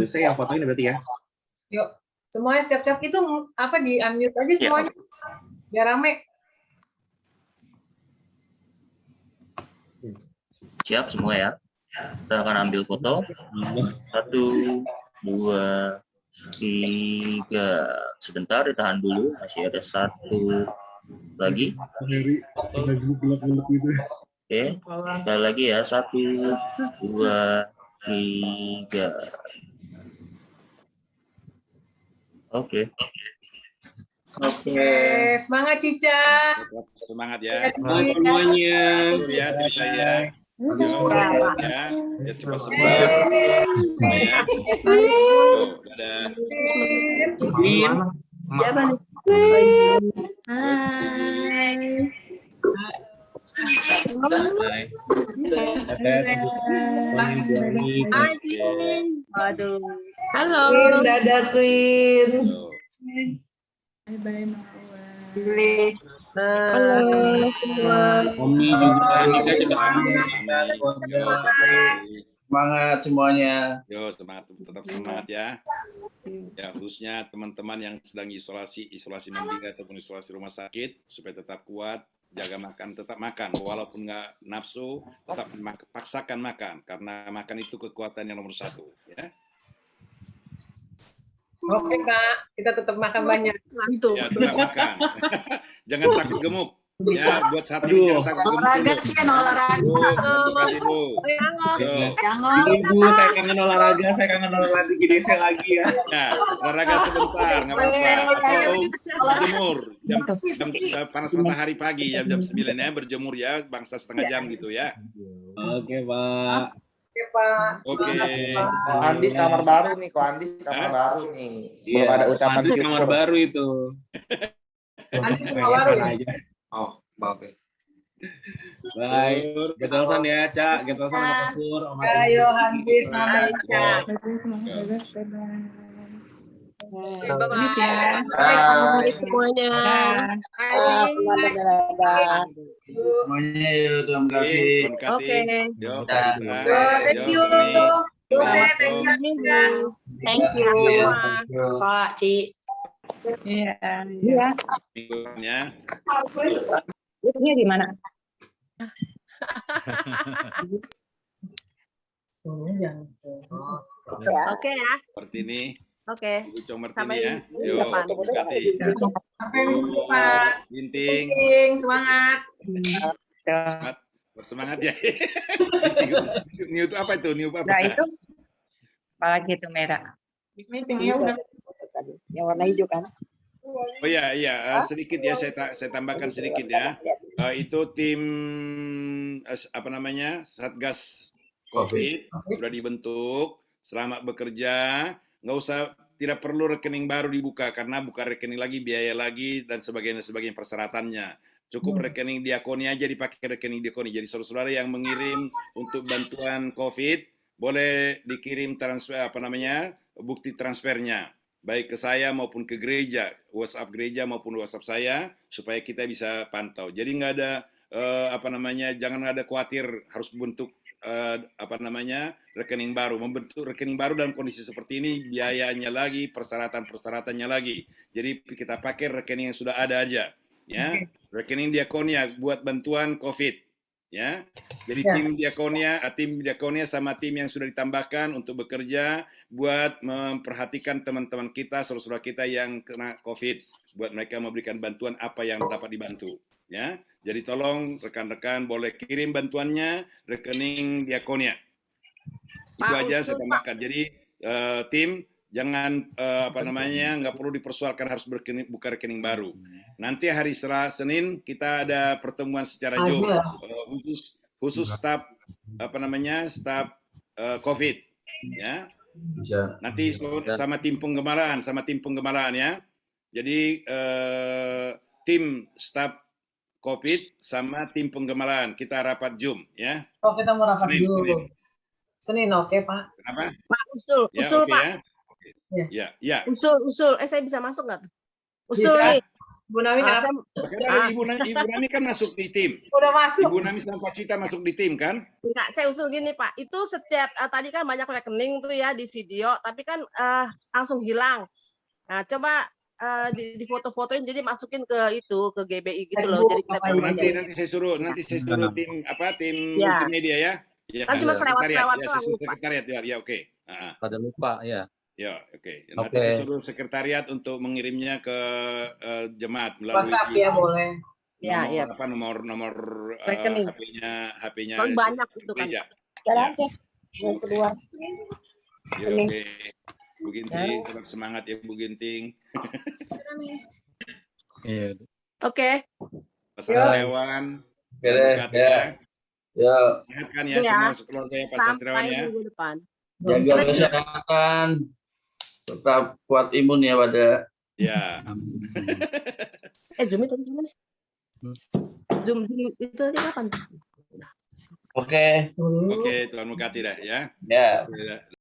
D: Saya yang fotoin berarti ya.
A: Yuk, semuanya siap-siap itu apa di unmute aja semuanya. Biar rame.
F: Siap semua ya. Kita akan ambil foto. 1, 2, 3. Sebentar, ditahan dulu. Masih ada 1 lagi. Oke, sekali lagi ya. 1, 2, 3. Oke.
A: Oke, semangat Cica.
E: Semangat ya.
C: Semuanya.
E: Ya, terus saya. Ya, cepat sembuh. Ya. Dadah.
G: Siapa nih?
B: Aduh.
G: Halo.
B: Queen, dadah Queen.
G: Bye-bye Mawar.
B: Halo
G: semua.
C: Omi juga Nika juga semangat semuanya.
E: Yo, semangat, tetap semangat ya. Ya, khususnya teman-teman yang sedang isolasi mandiri ataupun isolasi rumah sakit, supaya tetap kuat, jaga makan, tetap makan. Walaupun nggak nafsu, tetap paksakan makan. Karena makan itu kekuatan yang nomor 1. Ya.
A: Oke, Kak. Kita tetap makan banyak.
E: Ya, tetap makan. Jangan takut gemuk. Ya, buat saat ini jangan takut gemuk.
G: Olahraga sih kan olahraga.
C: Ibu, saya kangen olahraga, saya kangen olahraga di GDC lagi ya.
E: Ya, olahraga sebentar, nggak apa-apa. Atau berjemur, jam panas matahari pagi, jam 9 ya, berjemur ya, bangsa setengah jam gitu ya.
C: Oke, Pak.
A: Oke, Pak.
E: Oke.
H: Andis kamar baru nih, kok Andis kamar baru nih. Belum ada ucapan
C: Andis kamar
H: syukur.
C: baru itu.
A: Andis kamar baru ya?
C: Aja. Oh, maaf ya. Baik, Getolsan ya, Cak. Getolsan sama Kasur.
A: Ayo, Andis sama Ica.
G: Pamit ya.
H: Bye.
G: Semuanya.
C: Semuanya yuk, Tuhan berkati.
E: Oke. Yo,
A: Thank you. Dosen, thank you.
G: Thank you. Pak, Ci. Iya. Iya.
E: Minggunya.
G: Ini di mana? Oke ya.
E: Seperti ini.
G: Oke.
E: Ibu Comertini
G: Sampai
E: ya. Yo,
G: depan.
E: berkati.
A: Sampai minggu, Pak.
E: Ginting.
A: Semangat.
E: Bersemangat ya. New itu apa itu? New apa?
I: Nah itu apalagi itu merah.
A: Meeting ya udah.
I: tadi. Yang warna hijau kan?
E: Oh iya, sedikit ya, saya tambahkan sedikit ya. Itu tim apa namanya, Satgas COVID sudah dibentuk, selamat bekerja, nggak usah, tidak perlu rekening baru dibuka karena buka rekening lagi, biaya lagi dan sebagainya persyaratannya. Cukup rekening Diakoni aja, dipakai rekening Diakoni. Jadi saudara-saudara yang mengirim untuk bantuan COVID boleh dikirim transfer bukti transfernya, baik ke saya maupun ke gereja, WhatsApp gereja maupun WhatsApp saya, supaya kita bisa pantau. Jadi nggak ada jangan ada khawatir harus bentuk rekening baru. Membentuk rekening baru dalam kondisi seperti ini biayanya lagi, persyaratannya lagi. Jadi kita pakai rekening yang sudah ada aja, ya. Rekening Diakonia buat bantuan COVID, ya. Jadi tim Diakonia sama tim yang sudah ditambahkan untuk bekerja buat memperhatikan teman-teman kita, saudara-saudara kita yang kena COVID, buat mereka memberikan bantuan apa yang dapat dibantu, ya. Jadi tolong rekan-rekan boleh kirim bantuannya rekening Diakonia. Itu aja saya tambahkan. Jadi tim jangan nggak perlu dipersoalkan harus buka rekening baru. Nanti hari Senin kita ada pertemuan secara Zoom khusus staf staf COVID, ya. Nanti sama tim penggembalaan ya. Jadi tim staf COVID sama tim penggembalaan kita rapat Zoom ya.
A: Oh, kita mau rapat Zoom. Senin, oke, Pak.
E: Kenapa?
I: Pak, usul Pak.
E: Ya. Ya.
I: Usul. Saya bisa masuk nggak tuh? Usul
A: Bisa.
I: nih.
A: Bu Nami kenapa?
E: Karena Ibu Nami kan masuk di tim.
A: Udah masuk.
E: Ibu Nami sama Pak Cita masuk di tim kan?
I: Enggak, saya usul gini Pak. Itu setiap tadi kan banyak rekening tuh ya di video, tapi kan langsung hilang. Nah, coba di foto-fotoin jadi masukin ke GBI gitu loh. Jadi kita
E: nanti saya suruh tim multimedia ya. Ya,
I: kan cuma selewat-selewat doang.
E: Sekretariat ya, oke.
J: Pada lupa ya.
E: Ya, oke. Nanti saya suruh sekretariat untuk mengirimnya ke jemaat melalui
A: WhatsApp ya boleh.
E: Nomor HP-nya
I: Kan banyak itu kan.
E: Jalan
I: cek. Yang kedua.
E: Ya, oke. Bu Ginting, tetap semangat ya Bu Ginting.
I: Oke.
E: Pastor Satriawan.
J: Ya.
E: Sehat kan ya semua keluarga Pak Satriawan ya.
I: Sampai minggu depan.
J: Jaga kesehatan. Tetap kuat imun ya pada.
E: Ya.
I: Zoom itu gimana? Zoom itu tadi kapan?
J: Oke,
E: Oke, Tuhan memberkati dah ya.
J: Ya.